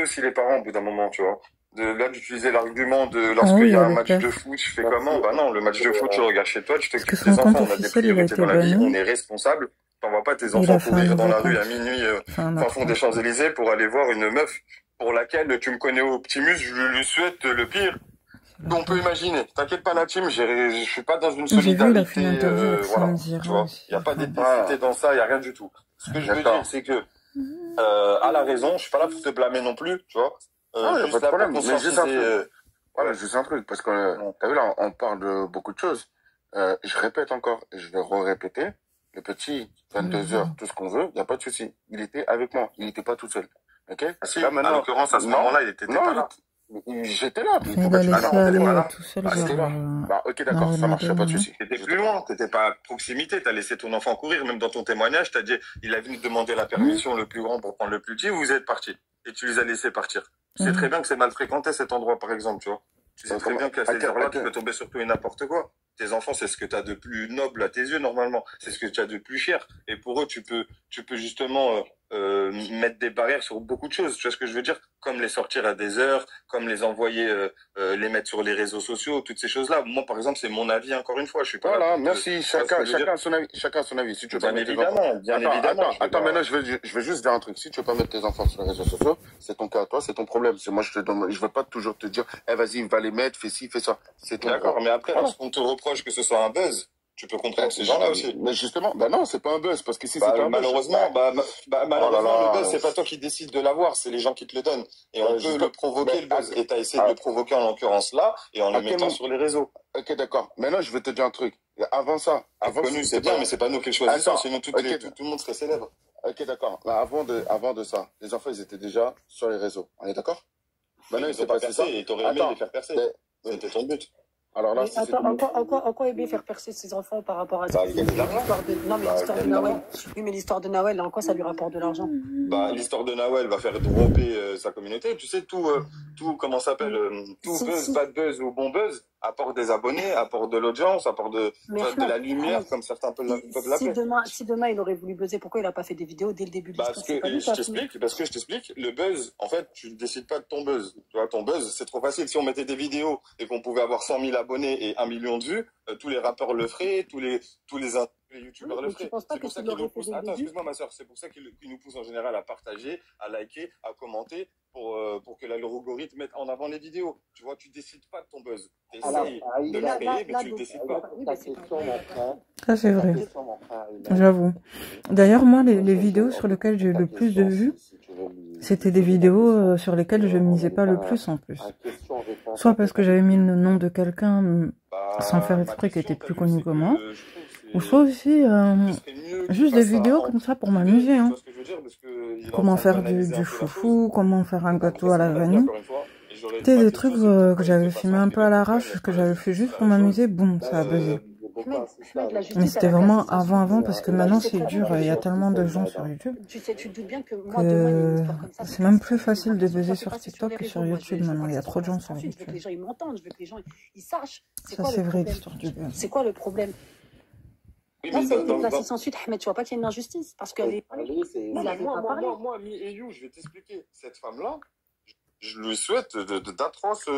aussi les parents au bout d'un moment, tu vois. Là, d'utiliser l'argument de Ah lorsqu'il oui, y a un avec match de foot, je fais comment? Bah non, le match de foot, tu le regardes chez toi, tu parce que t'occupes son des compte enfants, on a des officiel, il a priorités été dans la vie, on banni. est responsable. T'envoies pas tes Et il a enfants fait un courir dans nouveau la rue compte. à minuit, Enfin, un fin autre fond des compte. Champs-Élysées pour aller voir une meuf pour laquelle tu me connais Optimus, je lui souhaite le pire qu'on peut imaginer. T'inquiète pas, la team, je suis pas dans une J'ai vu, il a fait solidarité, une interview avec voilà, Sam tu Zira vois. aussi. Il y a pas Enfin, d'ethnicité dans ça, il y a rien du tout. Ce que je veux dire, c'est que à la raison, je suis pas là pour te blâmer non plus, tu vois. Ah, y a Juste pas de là pour problème, mais juste un conscientiser. truc. Voilà, Ouais. juste un truc, parce que, t'as vu là, on parle de beaucoup de choses. Je répète encore, et je vais re-répéter. Le petit, 22 heures, tout ce qu'on veut, y a pas de souci. Il était avec moi, il n'était pas tout seul. Ok? Ah, si, Là, maintenant, à l'occurrence, à ce moment-là, il était non, pas là. j'étais là. il a laissé aller tout seul Ah, vers c'était là. Bah, ok, d'accord, ça marche, y a pas de souci. T'étais plus loin, t'étais pas à proximité, t'as laissé ton enfant courir, même dans ton témoignage, t'as dit, il a venu demander la permission le plus grand pour prendre le plus petit, vous êtes parti. Et tu les as laissés partir. Tu sais très bien que c'est mal fréquenté cet endroit, par exemple, tu vois. Tu sais très bien qu'à ces heures-là, tu peux tomber sur tout et n'importe quoi. Tes enfants, c'est ce que tu as de plus noble à tes yeux, normalement. C'est ce que tu as de plus cher. Et pour eux, tu peux justement mettre des barrières sur beaucoup de choses. Tu vois ce que je veux dire? Comme les sortir à des heures, comme les envoyer, les mettre sur les réseaux sociaux, toutes ces choses-là. Moi, par exemple, c'est mon avis, encore une fois. Je suis pas voilà, là merci. Chacun a son avis. Chacun a son avis. Si tu veux pas bien mettre tes enfants. évidemment, bien évidemment. Attends, maintenant, je vais juste dire un truc. Si tu veux pas mettre tes enfants sur les réseaux sociaux, c'est ton cas à toi, c'est ton problème. C'est moi, je veux pas toujours te dire, eh, vas-y, va les mettre, fais ci, fais ça. C'est ton D'accord, droit. mais après, lorsqu'on te reproche que ce soit un buzz, tu peux comprendre ces gens-là aussi. Mais justement, bah non, c'est pas un buzz, parce que si Bah, c'était un buzz. malheureusement, là, le buzz, c'est pas toi qui décides de l'avoir, c'est les gens qui te le donnent. Et on peut le provoquer, le buzz. Et t'as essayé de le provoquer en l'occurrence là, et en le mettant sur les réseaux. Ok, d'accord. Maintenant, je vais te dire un truc. Avant ça, avant connu, c'est bien, mais c'est pas nous qui le choisissons, sinon tout le monde serait célèbre. Ok, d'accord. Bah, avant de ça, les enfants, ils étaient déjà sur les réseaux. On est d'accord? Maintenant, il s'est pas percé, et t'aurais aimé les faire percer. C'était ton but. Alors là, en quoi aimer faire percer ses enfants par rapport à ça? Non, mais l'histoire de Nawel. Oui, mais l'histoire de Nawel, en quoi ça lui rapporte de l'argent? Bah, l'histoire de Nawel va faire dropper sa communauté. Tu sais, tout, comment ça s'appelle, tout buzz, bad buzz ou bon buzz apporte des abonnés, apporte de l'audience, apporte de la lumière, comme certains peuvent l'appeler. Si demain il aurait voulu buzzer, pourquoi il a pas fait des vidéos dès le début de l'histoire? Parce que je t'explique, le buzz, en fait, tu ne décides pas de ton buzz. Tu vois, ton buzz, c'est trop facile. Si on mettait des vidéos et qu'on pouvait avoir 100 000 abonnés et 1 million de vues, tous les rappeurs le feraient, tous les youtubeurs le feraient. C'est pour ça qu'ils nous poussent. Attends, excuse-moi, ma soeur, c'est pour ça qu'ils nous poussent en général à partager, à liker, à commenter, pour que l'algorithme mette en avant les vidéos. Tu vois, tu décides pas de ton buzz. Tu essayes de le créer, mais tu le décides pas. Ça, c'est vrai. J'avoue. D'ailleurs, moi, les vidéos sur lesquelles j'ai eu le plus de vues, c'était des vidéos sur lesquelles je misais pas le plus en plus. Soit parce que j'avais mis le nom de quelqu'un sans faire exprès qui était plus connu que moi, ou soit aussi juste des vidéos comme ça pour m'amuser. Hein. Comment faire du foufou, comment faire un gâteau à la vanille. C'était des trucs que j'avais filmé un peu à l'arrache, que j'avais fait juste pour m'amuser, boum, ça a buzzé. Mais c'était vraiment avant, parce que maintenant c'est dur, il y a tellement de gens sur YouTube que c'est même plus facile de buzzer sur TikTok que sur YouTube maintenant, il y a trop de gens sur YouTube. Je veux que les gens ils m'entendent, je veux que les gens ils sachent. Ça c'est vrai l'histoire du buzz. C'est quoi le problème? Là, c'est déplacé sans suite, Ahmed, tu vois pas qu'il y a une injustice? Parce qu'elle est... Moi, et you, je vais t'expliquer. Cette femme-là, je lui souhaite d'atroces...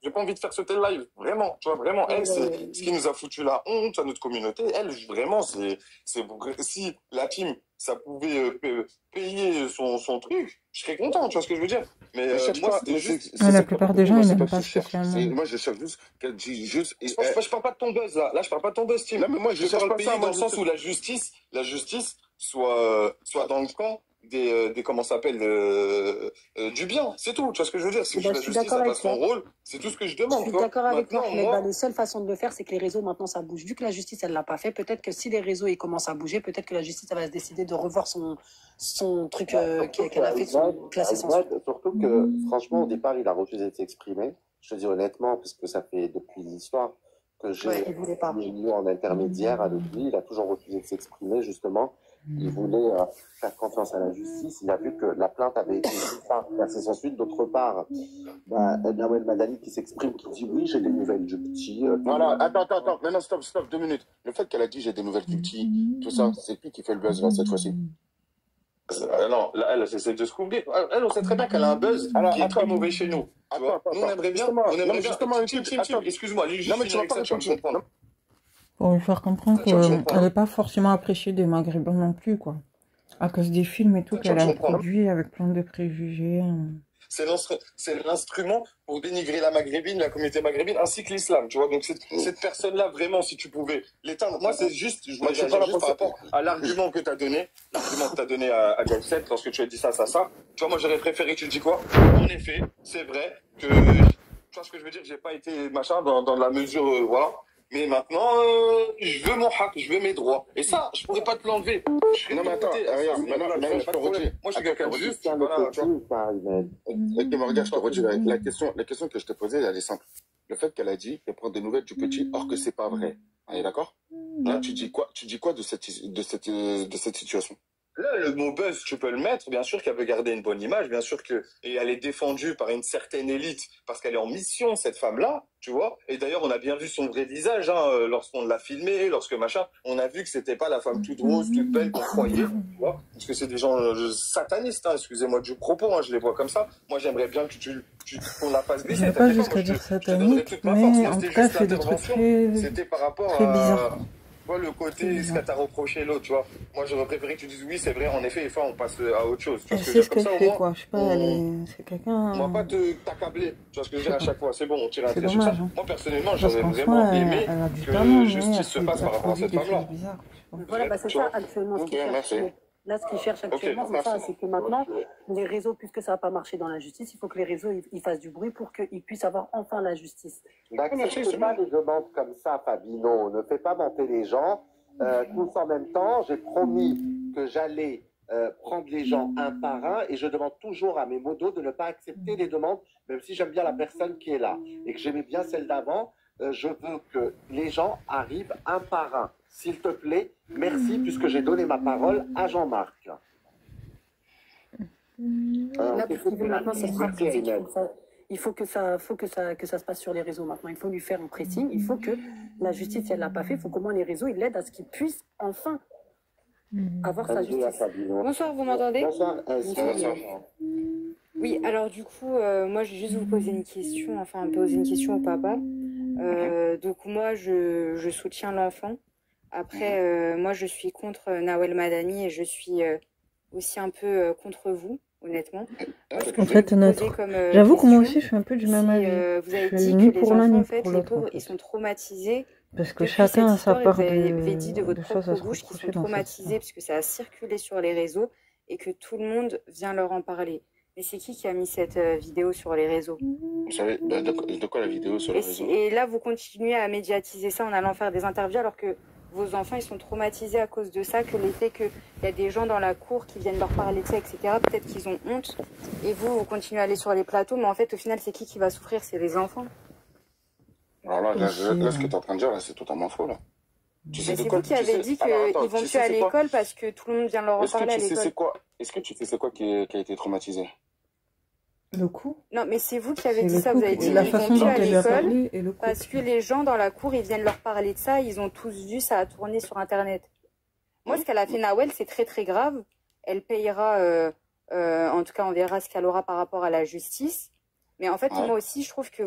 J'ai pas envie de faire sauter le live, vraiment, tu vois, vraiment, elle, c'est ce qui nous a foutu la honte à notre communauté. Elle, vraiment, c'est si la team, ça pouvait payer son truc, je serais content, tu vois ce que je veux dire. Mais moi, c'était juste... La plupart des gens, ils n'aiment pas spécialement. Moi, je cherche juste qu'elle dise juste... Je parle pas de ton buzz, là. Là, je parle pas de ton buzz, team. Non, mais moi, je cherche pas ça, dans le sens où la justice soit dans le camp des comment ça s'appelle du bien, c'est tout, tu vois ce que je veux dire. Si la justice a pas son rôle, c'est tout ce que je demande. Je suis d'accord avec toi, mais la seule façon de le faire, c'est que les réseaux maintenant ça bouge. Vu que la justice elle l'a pas fait, peut-être que si les réseaux ils commencent à bouger, peut-être que la justice elle va se décider de revoir son truc qu'elle a fait, classer sans suite. Surtout que franchement au départ il a refusé de s'exprimer. Je te dis honnêtement parce que ça fait depuis l'histoire que j'ai mis en intermédiaire avec lui, il a toujours refusé de s'exprimer justement. Il voulait faire confiance à la justice. Il a vu que la plainte avait été classée sans suite. D'autre part, Nawel Madani qui s'exprime, qui dit oui, j'ai des nouvelles du petit. Voilà, attends, maintenant stop, 2 minutes. Le fait qu'elle a dit j'ai des nouvelles du petit, tout ça, c'est qui fait le buzz là cette fois-ci? Non, là, elle essaie de se couvrir. Elle, on sait très bien qu'elle a un buzz qui est très mauvais chez nous. Nous, on aimerait bien. Excuse-moi, non, mais tu vas pas répondre. Pour lui faire comprendre qu'elle n'est pas forcément appréciée des Maghrébins non plus, quoi. À cause des films et tout qu'elle a produit avec plein de préjugés. C'est l'instrument pour dénigrer la maghrébine, la communauté maghrébine, ainsi que l'islam, tu vois. Donc, cette personne-là, vraiment, si tu pouvais l'éteindre. Moi, c'est juste, je voulais juste par rapport à l'argument que tu as donné, à Galset, lorsque tu as dit ça. Tu vois, moi, j'aurais préféré que tu dis quoi? En effet, c'est vrai que, tu vois ce que je veux dire, j'ai pas été machin dans la mesure, voilà. Mais maintenant, je veux mon hak, je veux mes droits. Et ça, je pourrais pas te l'enlever. Non, mais attends, regarde, maintenant, je te redis. Moi, je suis quelqu'un de juste. Voilà, tu vois. Regarde, je te redis. La question que je te posais, elle est simple. Le fait qu'elle a dit qu'elle prend des nouvelles du petit, or que c'est pas vrai. On est d'accord? Là, tu dis quoi de cette situation? Là, le mot buzz, tu peux le mettre. Bien sûr qu'elle veut garder une bonne image. Bien sûr et elle est défendue par une certaine élite parce qu'elle est en mission, cette femme-là, tu vois. Et d'ailleurs, on a bien vu son vrai visage, hein, lorsqu'on l'a filmée, on a vu que c'était pas la femme toute rose, toute belle qu'on croyait, tu vois. Parce que c'est des gens satanistes, hein, excusez-moi du propos, hein, je les vois comme ça. Moi, j'aimerais bien qu'on la fasse baisser. Je vais pas jusqu'à dire satanique, mais en tout cas, elle fait des trucs c'était par rapport très bizarres. Toi, le côté, ce qu'elle t'a reproché l'autre, tu vois. Moi, j'aurais préféré que tu dises oui, c'est vrai, en effet, et fois, on passe à autre chose. Elle sait ce qu'elle fait, quoi. Je sais pas, c'est quelqu'un. On va pas t'accabler. Tu vois ce que je veux dire à chaque fois. C'est bon, on tire un trait sur ça. Moi, personnellement, j'aurais vraiment aimé que justice se passe par rapport à cette femme-là. Voilà, bah, c'est ça actuellement ce qu'il cherche. Là, ce qu'ils cherchent actuellement, c'est ça, c'est que maintenant, les réseaux, puisque ça n'a pas marché dans la justice, il faut que les réseaux ils fassent du bruit pour qu'ils puissent avoir enfin la justice. N'accepte pas des demandes comme ça, Fabino. Ne fais pas monter les gens. Tous en même temps, j'ai promis que j'allais prendre les gens un par un et je demande toujours à mes modos de ne pas accepter les demandes, même si j'aime bien la personne qui est là et que j'aimais bien celle d'avant. Je veux que les gens arrivent un par un. S'il te plaît, merci, puisque j'ai donné ma parole à Jean-Marc. Là, parce qu'il veut maintenant, il faut que ça se passe sur les réseaux maintenant. Il faut lui faire un pressing. Il faut que la justice, si elle ne l'a pas fait, il faut qu'au moins les réseaux, ils l'aident à ce qu'ils puissent enfin avoir sa justice. Bonsoir, vous m'entendez? Bonsoir. Oui, alors du coup, moi, je vais juste vous poser une question, enfin, poser une question au papa. Donc, moi, je soutiens l'enfant. Après, moi, je suis contre Nawel Madani et je suis aussi un peu contre vous, honnêtement. En fait, j'avoue que moi aussi, je suis un peu du même avis. Vous avez dit que les enfants, en fait, les pauvres, ils sont traumatisés. Parce que chacun a sa part vous avez dit de votre propre bouche qu'ils sont traumatisés parce que ça a circulé sur les réseaux et que tout le monde vient leur en parler. Mais c'est qui a mis cette vidéo sur les réseaux? Vous savez, de quoi la vidéo sur les réseaux? Et là, vous continuez à médiatiser ça en allant faire des interviews alors que vos enfants, ils sont traumatisés à cause de ça, que l'effet qu'il y a des gens dans la cour qui viennent leur parler de ça, etc. Peut-être qu'ils ont honte. Et vous continuez à aller sur les plateaux, mais en fait, au final, c'est qui va souffrir? C'est les enfants. Alors là, ce que tu es en train de dire, là, c'est totalement faux, là. C'est vous qui avez dit qu'ils vont plus à l'école parce que tout le monde vient leur en parler à l'école. Est-ce que tu sais c'est quoi qui a été traumatisé? Le coup? Non, mais c'est vous qui avez dit ça. Vous avez dit la qu'ils façon vont dont plus à l'école parce que les gens dans la cour, ils viennent leur parler de ça. Ils ont tous vu, ça a tourné sur Internet. Moi, ce qu'elle a fait Nawel, c'est très très grave. Elle payera, en tout cas, on verra ce qu'elle aura par rapport à la justice. Mais en fait, moi aussi, je trouve que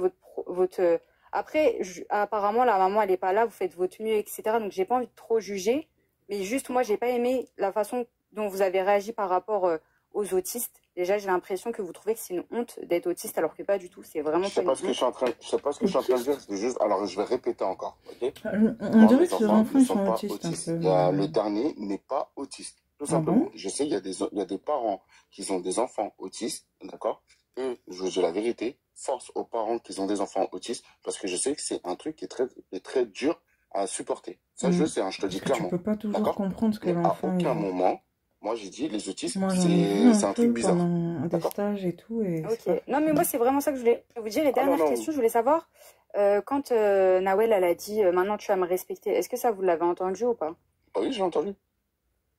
votre après, apparemment, la maman, elle n'est pas là. Vous faites votre mieux, etc. Donc, j'ai pas envie de trop juger. Mais juste, moi, j'ai pas aimé la façon dont vous avez réagi par rapport aux autistes. Déjà, j'ai l'impression que vous trouvez que c'est une honte d'être autiste, alors que pas du tout. C'est vraiment je sais pas ce que je suis en train de dire. C'est juste. Alors, je vais répéter encore. Ok. On dirait que les enfants sont autistes. Le dernier n'est pas autiste. Tout simplement. Je sais, il y a des parents qui ont des enfants autistes, d'accord. Et je veux dire la vérité. Force aux parents qui ont des enfants autistes, parce que je sais que c'est un truc qui est très dur à supporter. Ça, je sais, hein, je te dis clairement. Tu peux pas toujours comprendre ce que l'enfant... À aucun moment, moi j'ai dit, les autistes, c'est un truc bizarre. Des stages et tout. Ok. Non, mais moi, c'est vraiment ça que je voulais vous dire. Et dernière question, je voulais savoir, quand Nawel, elle a dit, maintenant tu vas me respecter, est-ce que ça, vous l'avez entendu ou pas? Oui, j'ai entendu.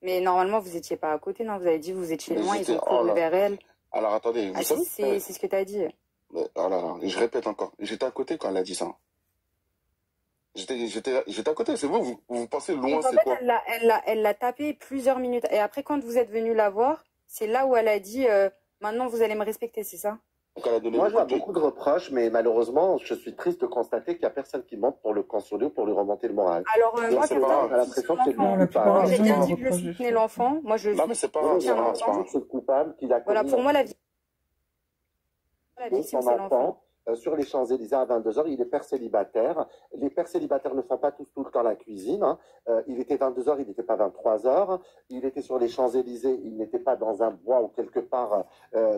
Mais normalement, vous étiez pas à côté, non? Vous avez dit, vous étiez loin, ils ont couru vers elle. Alors, attendez. C'est ce que tu as dit. Oh là là, je répète encore. J'étais à côté quand elle a dit ça. J'étais à côté, c'est vous pensez loin, c'est quoi? Elle l'a tapé plusieurs minutes. Et après, quand vous êtes venu la voir, c'est là où elle a dit maintenant vous allez me respecter, c'est ça? Moi, je vois beaucoup de reproches, mais malheureusement, je suis triste de constater qu'il n'y a personne qui monte pour le consoler ou pour lui remonter le moral. Alors, moi, j'ai l'impression que c'est j'ai bien dit que je soutenais l'enfant. Moi, je Non, mais c'est pas grave, c'est l'enfant. C'est coupable qu'il a voilà, pour moi, la victime, c'est l'enfant. Sur les Champs-Élysées à 22h, il est père célibataire. Les pères célibataires ne font pas tous tout le temps la cuisine. Hein. Il était 22h, il n'était pas 23h. Il était sur les Champs-Élysées, il n'était pas dans un bois ou quelque part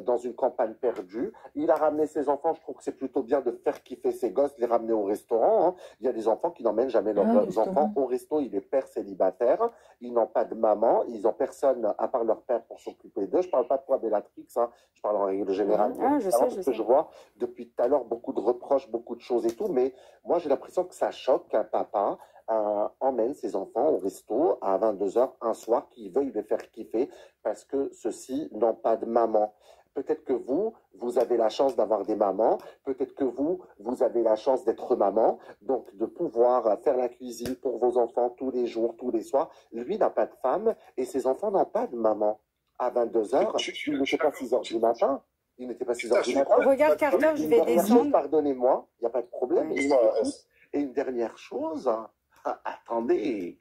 dans une campagne perdue. Il a ramené ses enfants. Je trouve que c'est plutôt bien de faire kiffer ses gosses, de les ramener au restaurant. Hein. Il y a des enfants qui n'emmènent jamais leurs enfants au resto. Il est père célibataire. Ils n'ont pas de maman. Ils n'ont personne à part leur père pour s'occuper d'eux. Je ne parle pas de toi, Bellatrix. Hein. Je parle en règle générale. Je sais. Je vois depuis tout à l'heure beaucoup de reproches, beaucoup de choses et tout, mais moi j'ai l'impression que ça choque qu'un papa emmène ses enfants au resto à 22h un soir, qui veuille les faire kiffer parce que ceux-ci n'ont pas de maman. Peut-être que vous avez la chance d'avoir des mamans, peut-être que vous avez la chance d'être maman, donc de pouvoir faire la cuisine pour vos enfants tous les jours, tous les soirs. Lui n'a pas de femme et ses enfants n'ont pas de maman. À 22h, il n'était pas 6h du matin. Il n'était pas 6h du matin. Regarde Carter, je vais descendre. Pardonnez-moi, il n'y a pas de problème. Et une dernière chose, attendez,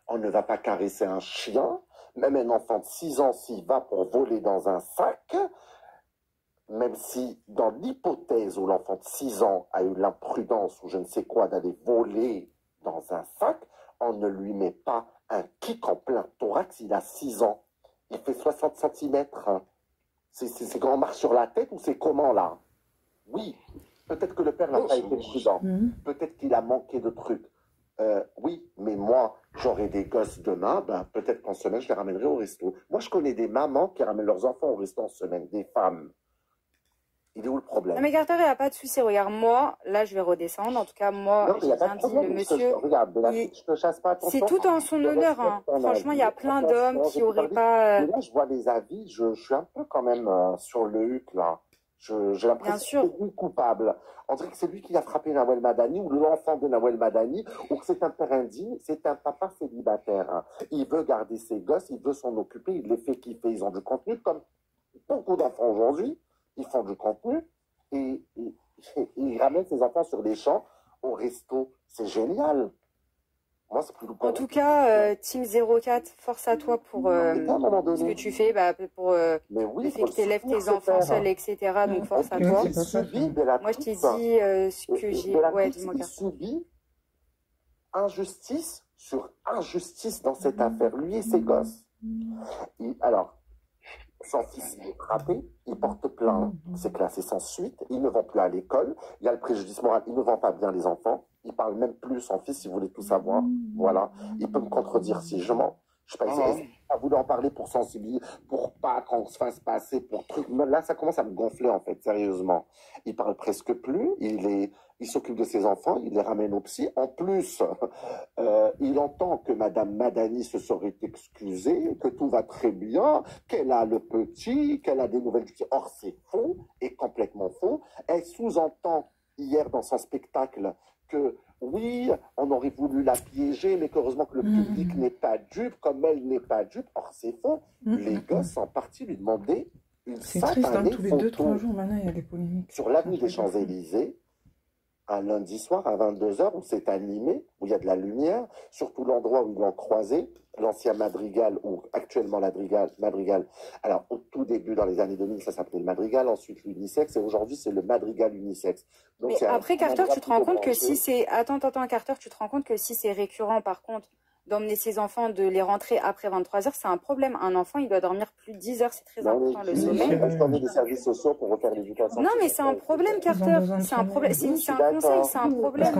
on ne va pas caresser un chien, même un enfant de 6 ans s'il va pour voler dans un sac, même si dans l'hypothèse où l'enfant de 6 ans a eu l'imprudence ou je ne sais quoi d'aller voler dans un sac, on ne lui met pas un kick en plein thorax, il a 6 ans. Il fait 60 cm. C'est quand on marche sur la tête ou c'est comment là? Oui, peut-être que le père n'a pas été prudent. Peut-être qu'il a manqué de trucs. Oui, mais moi, j'aurai des gosses demain, ben, peut-être qu'en semaine, je les ramènerai au resto. Moi, je connais des mamans qui ramènent leurs enfants au resto en semaine, des femmes. Il est où le problème? Non, mais Carter, il n'y a pas de souci. Regarde, moi, là, je vais redescendre. En tout cas, moi, j'ai bien dit, le monsieur. Regarde, je te chasse pas. C'est tout en son honneur. Hein. Franchement, il y a plein d'hommes qui n'auraient pas. Mais là, je vois les avis, je suis un peu quand même sur le huc, là. J'ai l'impression que c'est lui coupable. On dirait que c'est lui qui a frappé Nawel Madani ou l'enfant de Nawel Madani ou que c'est un père indigne, c'est un papa célibataire. Il veut garder ses gosses, il veut s'en occuper, il les fait kiffer. Ils ont du contenu comme beaucoup d'enfants aujourd'hui. Ils font du contenu et ils ramènent ses enfants sur les champs au resto. C'est génial. Moi, c'est plus en tout cas, Team 04, force à toi pour ce que tu fais, pour le fait que tu élèves tes enfants seuls, etc. Donc, force à toi. Moi, je t'ai dit ce que j'ai... Ouais, dis-moi. Il subit injustice sur injustice dans cette affaire, lui et ses gosses. Alors, son fils est frappé, il porte plainte, c'est classé sans suite, ils ne vont plus à l'école, il y a le préjudice moral, il ne vend pas bien les enfants, il parle même plus, son fils, si vous voulez tout savoir, voilà, il peut me contredire si je mens. Je sais pas, il a voulu en parler pour sensibiliser, pour pas qu'on se fasse passer pour truc. Là, ça commence à me gonfler, en fait, sérieusement. Il parle presque plus, il s'occupe de ses enfants, il les ramène au psy. En plus, il entend que Madame Madani se serait excusée, que tout va très bien, qu'elle a le petit, qu'elle a des nouvelles. Or, c'est faux, et complètement faux. Elle sous-entend hier dans son spectacle que oui, on aurait voulu la piéger, mais qu'heureusement que le public n'est pas dupe, comme elle n'est pas dupe. Or, c'est faux. Les gosses, en partie, lui demandaient une satanée tous les 2-3 jours, maintenant, il y a des polémiques. Sur l'avenue des Champs-Élysées, un lundi soir à 22h, où c'est animé, où il y a de la lumière, surtout l'endroit où ils l'ont croisé, l'ancien Madrigal, ou actuellement Madrigal. Alors, au tout début, dans les années 2000, ça s'appelait le Madrigal, ensuite l'unisexe, et aujourd'hui, c'est le Madrigal unisexe. Donc, mais après, Carter, tu te rends compte que si c'est... Attends, Carter, tu te rends compte que si c'est récurrent, par contre, d'emmener ses enfants, de les rentrer après 23h, c'est un problème. Un enfant, il doit dormir plus de 10 heures, c'est très important, le sommeil. Des services sociaux pour refaire l'éducation. Non, mais c'est un problème, Carter. C'est un problème. C'est un conseil, c'est un problème.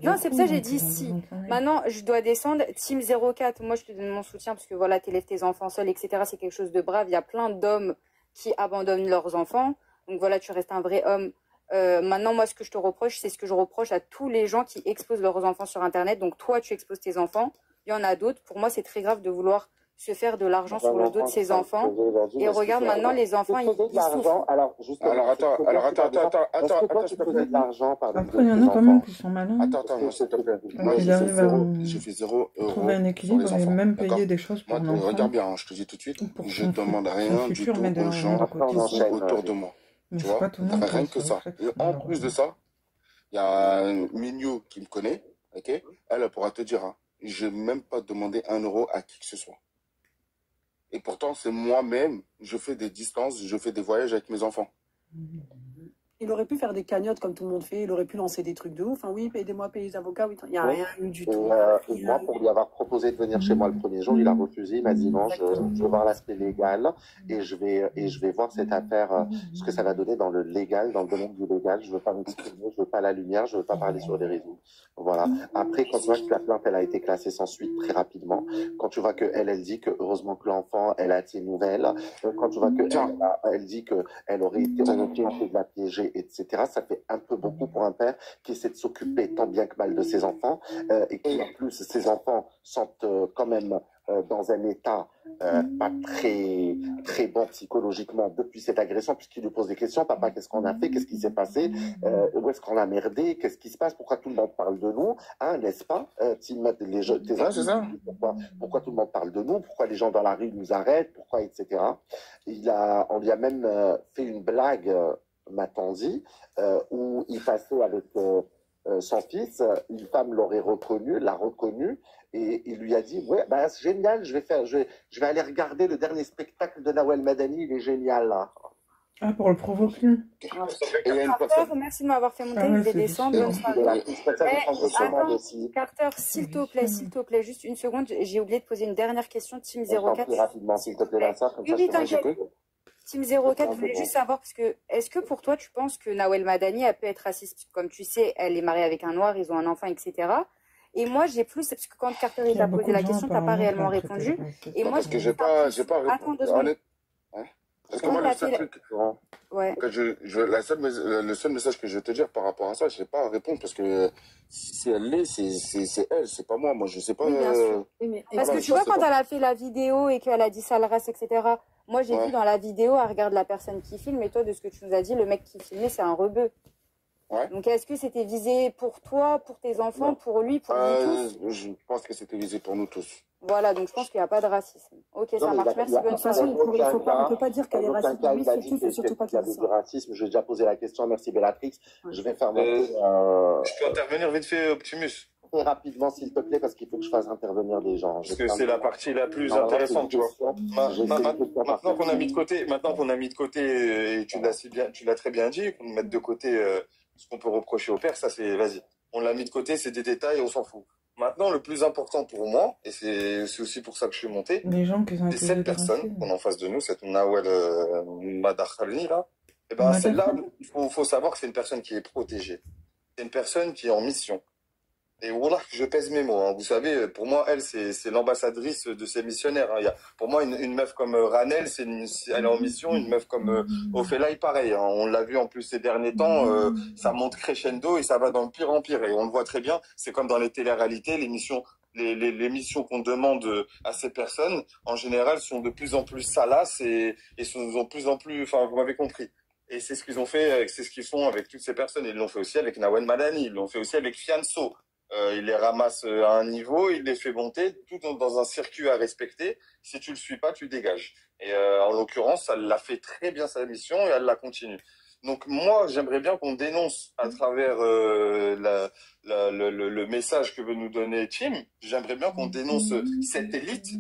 Non, c'est pour ça que j'ai dit si. Maintenant, je dois descendre. Team 04, moi, je te donne mon soutien parce que voilà, t'élèves tes enfants seuls, etc. C'est quelque chose de brave. Il y a plein d'hommes qui abandonnent leurs enfants. Donc voilà, tu restes un vrai homme. Maintenant, moi, ce que je te reproche, c'est ce que je reproche à tous les gens qui exposent leurs enfants sur Internet. Donc, toi, tu exposes tes enfants. Il y en a d'autres. Pour moi, c'est très grave de vouloir se faire de l'argent sur le dos de ses enfants. Et regarde, maintenant, les enfants, ils souffrent. Alors, attends, je peux te de l'argent par après, il y en a quand même qui sont malins. Attends, moi, s'il te plaît. Moi, j'ai fait 0 € trouver un équilibre et même payer des choses pour l'enfant. Regarde bien, je te dis tout de suite, je ne demande rien du tout aux gens autour de moi. Tu vois, rien que ça. Et en plus de ça, il y a Mignot qui me connaît, ok? Elle pourra te dire, je n'ai même pas demandé 1 € à qui que ce soit. Et pourtant, c'est moi-même, je fais des distances, je fais des voyages avec mes enfants. Il aurait pu faire des cagnottes comme tout le monde fait, il aurait pu lancer des trucs de ouf. Enfin, oui, payez-moi, payez les avocats. Oui, il n'y a rien eu du tout. Et moi, pour lui avoir proposé de venir chez moi le premier jour, il a refusé. Il m'a dit non, je veux voir l'aspect légal et je vais voir cette affaire, ce que ça va donner dans le légal, dans le domaine du légal. Je veux pas m'exprimer, je veux pas la lumière, je veux pas parler sur les réseaux. Voilà. Après, quand tu vois que la plainte, elle a été classée sans suite très rapidement, quand tu vois que elle dit que heureusement que l'enfant, elle a ses nouvelles, quand tu vois que elle dit que elle aurait été de la piéger, etc. Ça fait un peu beaucoup pour un père qui essaie de s'occuper tant bien que mal de ses enfants et qui en plus ses enfants sont quand même dans un état pas très très bon psychologiquement depuis cette agression, puisqu'il lui pose des questions. Papa, qu'est-ce qu'on a fait? Qu'est-ce qui s'est passé? Où est-ce qu'on a merdé? Qu'est-ce qui se passe? Pourquoi tout le monde parle de nous? N'est-ce pas? Pourquoi tout le monde parle de nous? Pourquoi les gens dans la rue nous arrêtent? Pourquoi, etc. On lui a même fait une blague, m'a-t-on dit, où il passait avec son fils, une femme l'a reconnu, et il lui a dit, ouais, bah, c'est génial, je vais aller regarder le dernier spectacle de Nawel Madani, il est génial, là. Ah, pour le provoquer. Carter, merci de m'avoir fait monter, je vais descendre. Carter, s'il te plaît, juste une seconde, j'ai oublié de poser une dernière question, Team 04. Rapidement, s'il te plaît, Vincent, comme ça, Team 04, je voulais juste savoir, parce que, est-ce que pour toi, tu penses que Nawel Madani, elle peut être raciste? Comme tu sais, elle est mariée avec un noir, ils ont un enfant, etc. Et moi, j'ai plus, parce que quand Carter, il t'a posé la question, t'as pas réellement répondu. Et moi, parce que j'ai pas Attends 2 secondes. Parce que moi, le seul truc, le seul message que je vais te dire par rapport à ça, je sais pas à répondre parce que si elle l'est, c'est elle, c'est pas moi. Moi, je sais pas. Oui, bien sûr. Parce que tu vois, quand elle a fait la vidéo et qu'elle a dit sale race, etc., moi, j'ai vu dans la vidéo, elle regarde la personne qui filme, et toi, de ce que tu nous as dit, le mec qui filmait, c'est un rebeu. Ouais. Donc, est-ce que c'était visé pour toi, pour tes enfants, pour lui, pour nous tous? Je pense que c'était visé pour nous tous. Voilà, donc je pense qu'il n'y a pas de racisme. Ok, ça marche. Merci, bonne soirée. On ne peut pas dire qu'elle est raciste. Oui, surtout pas qu'il y a du racisme. J'ai déjà posé la question. Merci, Bellatrix. Je vais faire Je peux intervenir vite fait, Optimus? Très rapidement, s'il te plaît, parce qu'il faut que je fasse intervenir des gens. Parce que c'est la partie la plus intéressante, tu vois. Maintenant qu'on a mis de côté, et tu l'as très bien dit, qu'on mette de côté ce qu'on peut reprocher au père, ça c'est, vas-y. On l'a mis de côté, c'est des détails, on s'en fout. Maintenant, le plus important pour moi, et c'est aussi pour ça que je suis monté, c'est cette personne qu'on a en face de nous, cette Nawel Madakhalni, là. Et ben, celle-là, il faut savoir que c'est une personne qui est protégée. C'est une personne qui est en mission. Et voilà, je pèse mes mots. Hein. Vous savez, pour moi, elle, c'est l'ambassadrice de ces missionnaires. Hein. Pour moi, une meuf comme Ranel, elle est en mission. Une meuf comme Ophélie, pareil. Hein. On l'a vu en plus ces derniers temps. Ça monte crescendo et ça va dans le pire en pire. Et on le voit très bien. C'est comme dans les téléréalités, les missions qu'on demande à ces personnes, en général, sont de plus en plus salaces et sont de plus en plus... Enfin, vous m'avez compris. Et c'est ce qu'ils ont fait, c'est ce qu'ils font avec toutes ces personnes. Ils l'ont fait aussi avec Nawel Madani. Ils l'ont fait aussi avec Fianso. Il les ramasse à un niveau, il les fait monter, tout dans un circuit à respecter. Si tu le suis pas, tu dégages. Et en l'occurrence, elle l'a fait très bien sa mission et elle la continue. Donc moi, j'aimerais bien qu'on dénonce à travers le message que veut nous donner Tim. J'aimerais bien qu'on dénonce cette élite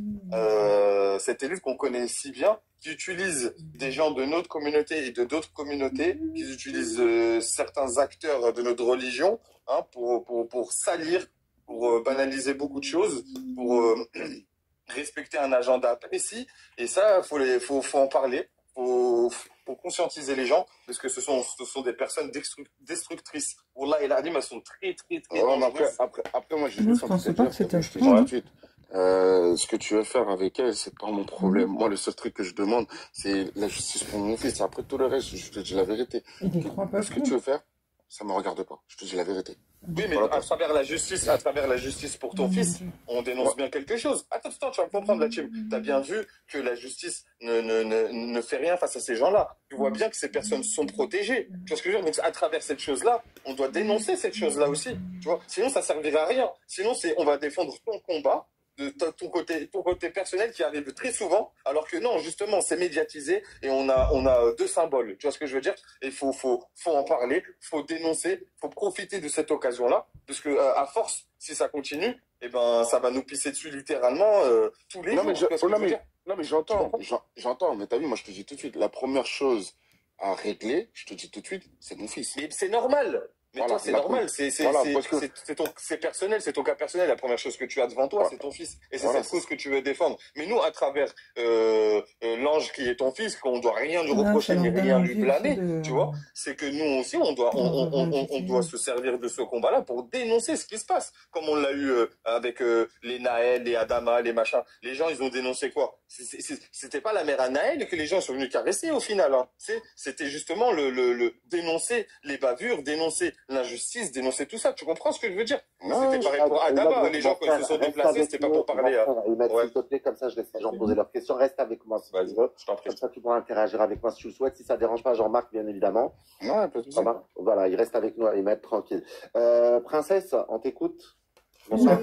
qu'on connaît si bien, qui utilise des gens de notre communauté et de d'autres communautés, qui utilisent certains acteurs de notre religion, hein, pour salir, pour banaliser beaucoup de choses, pour respecter un agenda précis. Et ça, faut en parler, faut conscientiser les gens, parce que ce sont des personnes destructrices. Wallah et l'Adim, elles sont très dangereuses. Après, moi, je pensais pas que c'était ce que tu veux faire avec elle, c'est pas mon problème. Moi, le seul truc que je demande, c'est la justice pour mon fils. Après tout le reste, je te dis la vérité. Il y croit pas. Ce que tu veux faire, ça me regarde pas. Je te dis la vérité. Oui, mais à travers la justice pour ton fils, on dénonce bien quelque chose. Attends, tu vas comprendre la team. T'as bien vu que la justice ne fait rien face à ces gens-là. Tu vois bien que ces personnes sont protégées. Tu vois ce que je veux dire? Donc, à travers cette chose-là, on doit dénoncer cette chose-là aussi. Tu vois? Sinon, ça servira à rien. Sinon, on va défendre ton combat, de ton côté personnel qui arrive très souvent, alors que non, justement, c'est médiatisé et on a deux symboles. Tu vois ce que je veux dire? Et faut en parler, faut dénoncer, faut profiter de cette occasion-là, parce que à force, si ça continue, eh ben, ça va nous pisser dessus littéralement tous les jours. Non, mais j'entends, mais t'as vu, moi je te dis tout de suite, la première chose à régler, je te dis tout de suite, c'est mon fils. Mais c'est normal. Mais voilà, toi, c'est normal, c'est personnel, c'est ton cas personnel. La première chose que tu as devant toi, c'est ton fils. Et c'est cette cause que tu veux défendre. Mais nous, à travers l'ange qui est ton fils, qu'on ne doit rien lui reprocher ni rien lui blâmer, tu vois, c'est que nous aussi, on doit se servir de ce combat-là pour dénoncer ce qui se passe. Comme on l'a eu avec les Naël, les Adama, les machins. Les gens, ils ont dénoncé quoi? C'était pas la mère à Naël que les gens sont venus caresser au final. Hein. C'était justement le dénoncer les bavures, dénoncer l'injustice, dénoncer tout ça. Tu comprends ce que je veux dire? C'était pareil pour Adama. Les gens, quand ils se sont déplacés, c'était pas pour parler. S'il te plaît, comme ça, je laisse les gens poser leurs questions. Reste avec moi si tu veux. Je t'en prie. Comme ça, tu pourras interagir avec moi si tu le souhaites. Si ça ne dérange pas Jean-Marc, bien évidemment. Non, pas de souci. Voilà, il reste avec nous à Ahmed, tranquille. Princesse, on t'écoute. Bonsoir.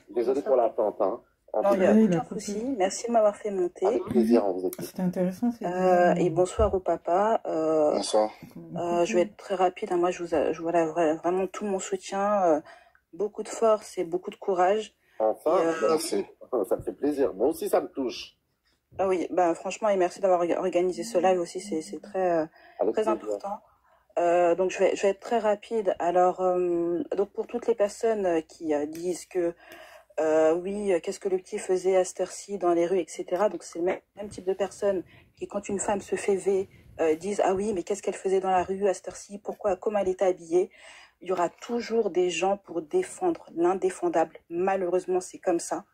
Désolé pour l'attente. Hein. Non, il n'y a aucun souci. Merci de m'avoir fait monter. Avec plaisir, on vous écoute. C'était intéressant. Et bonsoir au papa. Bonsoir. Je vais être très rapide. Moi, je voilà vraiment tout mon soutien, beaucoup de force et beaucoup de courage. Enfin, merci. Ça me fait plaisir. Moi aussi, ça me touche. Ah oui, franchement, et merci d'avoir organisé ce live aussi. C'est très important. Donc, je vais être très rapide. Alors, donc pour toutes les personnes qui disent que oui, qu'est-ce que le petit faisait à cette heure-ci dans les rues, etc. Donc c'est le même type de personnes qui, quand une femme se fait disent ah oui, mais qu'est-ce qu'elle faisait dans la rue à cette heure-ci, pourquoi, comment elle était habillée. Il y aura toujours des gens pour défendre l'indéfendable. Malheureusement, c'est comme ça.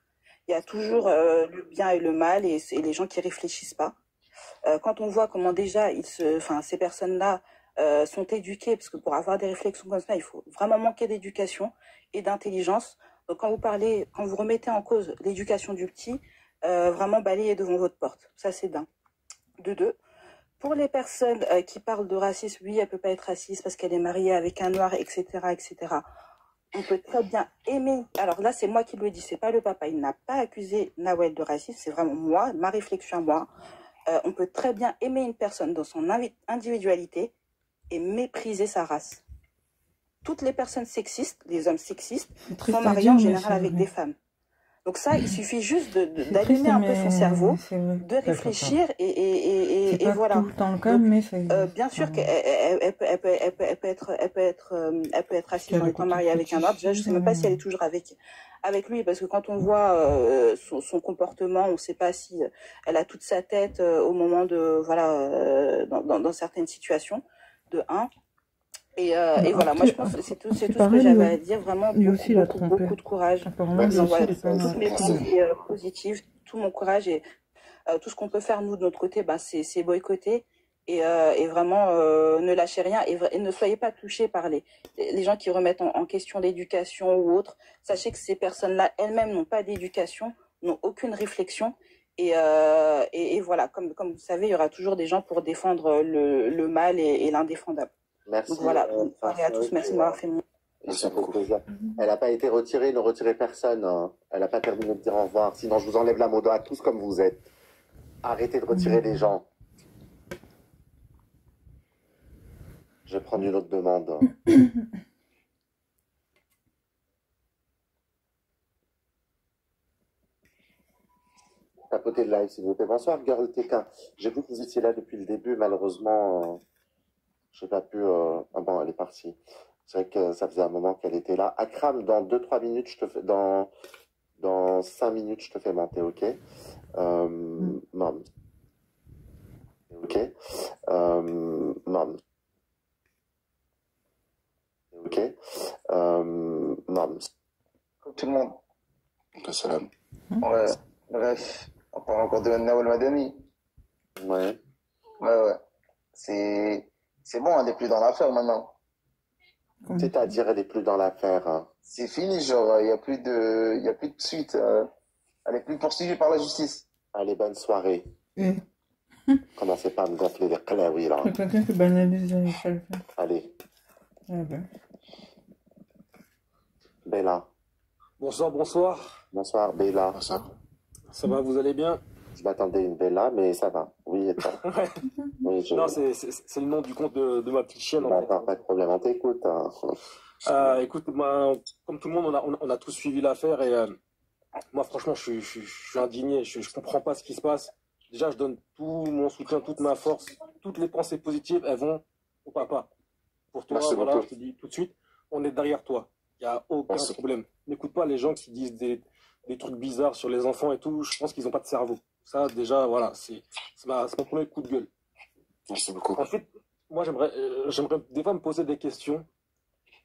Il y a toujours le bien et le mal et les gens qui réfléchissent pas. Quand on voit comment déjà ces personnes-là sont éduquées, parce que pour avoir des réflexions comme ça, il faut vraiment manquer d'éducation et d'intelligence. Donc quand vous remettez en cause l'éducation du petit, vraiment balayez devant votre porte. Ça, c'est d'un. De deux. Pour les personnes qui parlent de racisme, oui, elle peut pas être raciste parce qu'elle est mariée avec un noir, etc., etc. On peut très bien aimer. Alors là, c'est moi qui le dis, c'est pas le papa. Il n'a pas accusé Nawel de racisme. C'est vraiment moi, ma réflexion à moi. On peut très bien aimer une personne dans son individualité et mépriser sa race. Toutes les personnes sexistes, les hommes sexistes, sont mariés en général avec des femmes. Donc ça, il suffit juste d'allumer un peu son cerveau, de réfléchir et voilà. Tout le temps le cas, mais bien sûr qu'elle peut être raciste en étant mariée avec un homme. Déjà, je sais même pas si elle est toujours avec lui, parce que quand on voit son comportement, on ne sait pas si elle a toute sa tête au moment de dans certaines situations. De 1. Et voilà, moi je pense que c'est tout ce que j'avais à dire. Vraiment, beaucoup de courage. Toutes mes pensées positives, tout mon courage et tout ce qu'on peut faire nous de notre côté, c'est boycotter et vraiment ne lâchez rien et ne soyez pas touchés par les gens qui remettent en question l'éducation ou autre. Sachez que ces personnes-là elles-mêmes n'ont pas d'éducation, n'ont aucune réflexion. Et voilà, comme vous savez, il y aura toujours des gens pour défendre le mal et l'indéfendable. Merci. Donc voilà, à tous, merci de m'avoir fait mon... Elle n'a pas été retirée, ne retirez personne. Hein. Elle n'a pas terminé de dire au revoir. Sinon, je vous enlève la modo à tous comme vous êtes. Arrêtez de retirer les gens. Je vais prendre une autre demande. Tapotez le live, s'il vous plaît. Bonsoir, Girl TK. J'ai vu que vous étiez là depuis le début. Malheureusement, je n'ai pas pu... Ah bon, elle est partie. C'est vrai que ça faisait un moment qu'elle était là. Akram, dans 2-3 minutes, je te fais... Dans 5 minutes, je te fais monter, ok? Mam. Ok? Mam. Ok? Mam. Tout le monde. Salam. Ouais, bref. On parle encore de Nawel Madani. Ouais. Ouais. C'est bon, elle n'est plus dans l'affaire maintenant. C'est-à-dire, elle est plus dans l'affaire. Hein. C'est fini, genre, il n'y a plus de suite. Elle est plus poursuivie par la justice. Allez, bonne soirée. Commencez pas à me gonfler les clairs, là. C'est quelqu'un qui banalise les choses. Allez. Ah ben. Bella. Bonsoir, bonsoir. Bonsoir, Bella. Ça va, vous allez bien? Je m'attendais à une Bella, mais ça va. Oui, et toi? Oui, Non, c'est le nom du compte de ma petite chienne. D'accord, pas de problème, on t'écoute. Hein. Écoute, comme tout le monde, on a tous suivi l'affaire et moi, franchement, je suis indigné. Je comprends pas ce qui se passe. Déjà, je donne tout mon soutien, toute ma force, toutes les pensées positives, elles vont au papa. Pour toi, Merci voilà, beaucoup. je te dis tout de suite, on est derrière toi. Il n'y a aucun problème. N'écoute pas les gens qui disent des trucs bizarres sur les enfants et tout. Je pense qu'ils n'ont pas de cerveau. Ça, déjà, voilà, c'est mon premier coup de gueule. Merci beaucoup. Ensuite, moi, j'aimerais des fois me poser des questions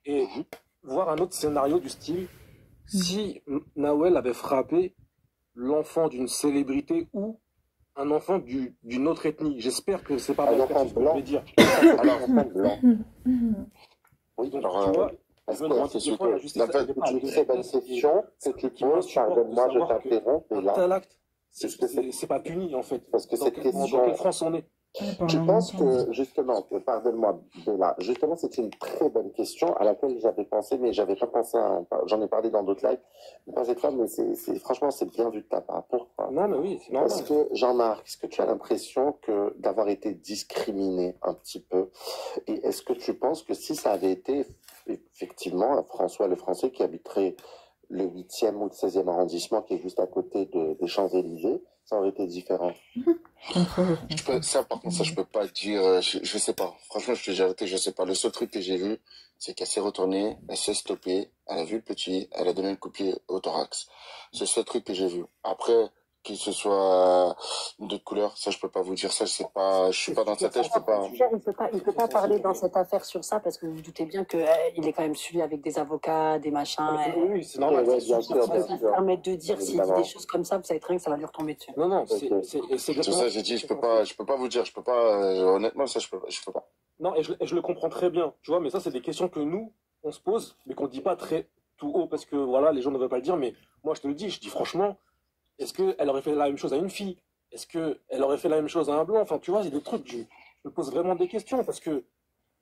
et voir un autre scénario du style si Nawel avait frappé l'enfant d'une célébrité ou un enfant d'une autre ethnie. J'espère que c'est pas Un mal enfant ce que je blanc. vais dire. Alors, enfant blanc. Oui, Donc, alors, tu vois, est-ce je me demande que des fois, la justice, la elle est pas une très bonne question que tu poses, pardonne-moi, je t'interromps, un Bella. tel acte, Est-ce que c'est pas puni en fait. Parce que Dans cette quelle question, France on est? je pense que justement, pardonne-moi, Bella, justement, c'est une très bonne question à laquelle j'avais pensé, mais j'avais pas pensé j'en ai parlé dans d'autres lives, mais pas cette fois, mais franchement, c'est bien vu de ta part. Pourquoi? Non, mais oui, c'est normal. Parce que, Jean-Marc, est-ce que tu as l'impression d'avoir été discriminé un petit peu? Et est-ce que tu penses que si ça avait été effectivement François le Français qui habiterait le 8e ou le 16e arrondissement qui est juste à côté des Champs-Élysées, ça aurait été différent? Ça, par contre, ça, je peux pas dire, je sais pas. Franchement, je te dis la vérité, je sais pas. Le seul truc que j'ai vu, c'est qu'elle s'est retournée, elle s'est stoppée, elle a vu le petit, elle a donné un coup de pied au thorax. C'est le seul truc que j'ai vu. Après, qu'il se soit d'autres couleurs, ça, je peux pas vous dire ça, je sais pas, je suis pas dans sa tête, je peux pas. Il peut pas parler dans cette affaire sur ça parce que vous vous doutez bien que il est quand même suivi avec des avocats, des machins. Oui, c'est normal. Ouais, bien Il sûr, peut bien se sûr. permettre de dire s'il dit des choses comme ça, vous savez très bien que ça va lui retomber dessus. Non, non, c'est C'est exactement ça, j'ai dit, je peux pas vous dire, je peux pas, honnêtement, ça, je peux pas. Non, et je le comprends très bien, tu vois, mais ça, c'est des questions que nous, on se pose, mais qu'on dit pas très tout haut, parce que, voilà, les gens ne veulent pas le dire, mais moi, je te le dis, je dis franchement, est-ce qu'elle aurait fait la même chose à une fille? Est-ce qu'elle aurait fait la même chose à un blanc? Enfin, tu vois, il y a des trucs, je me pose vraiment des questions, parce que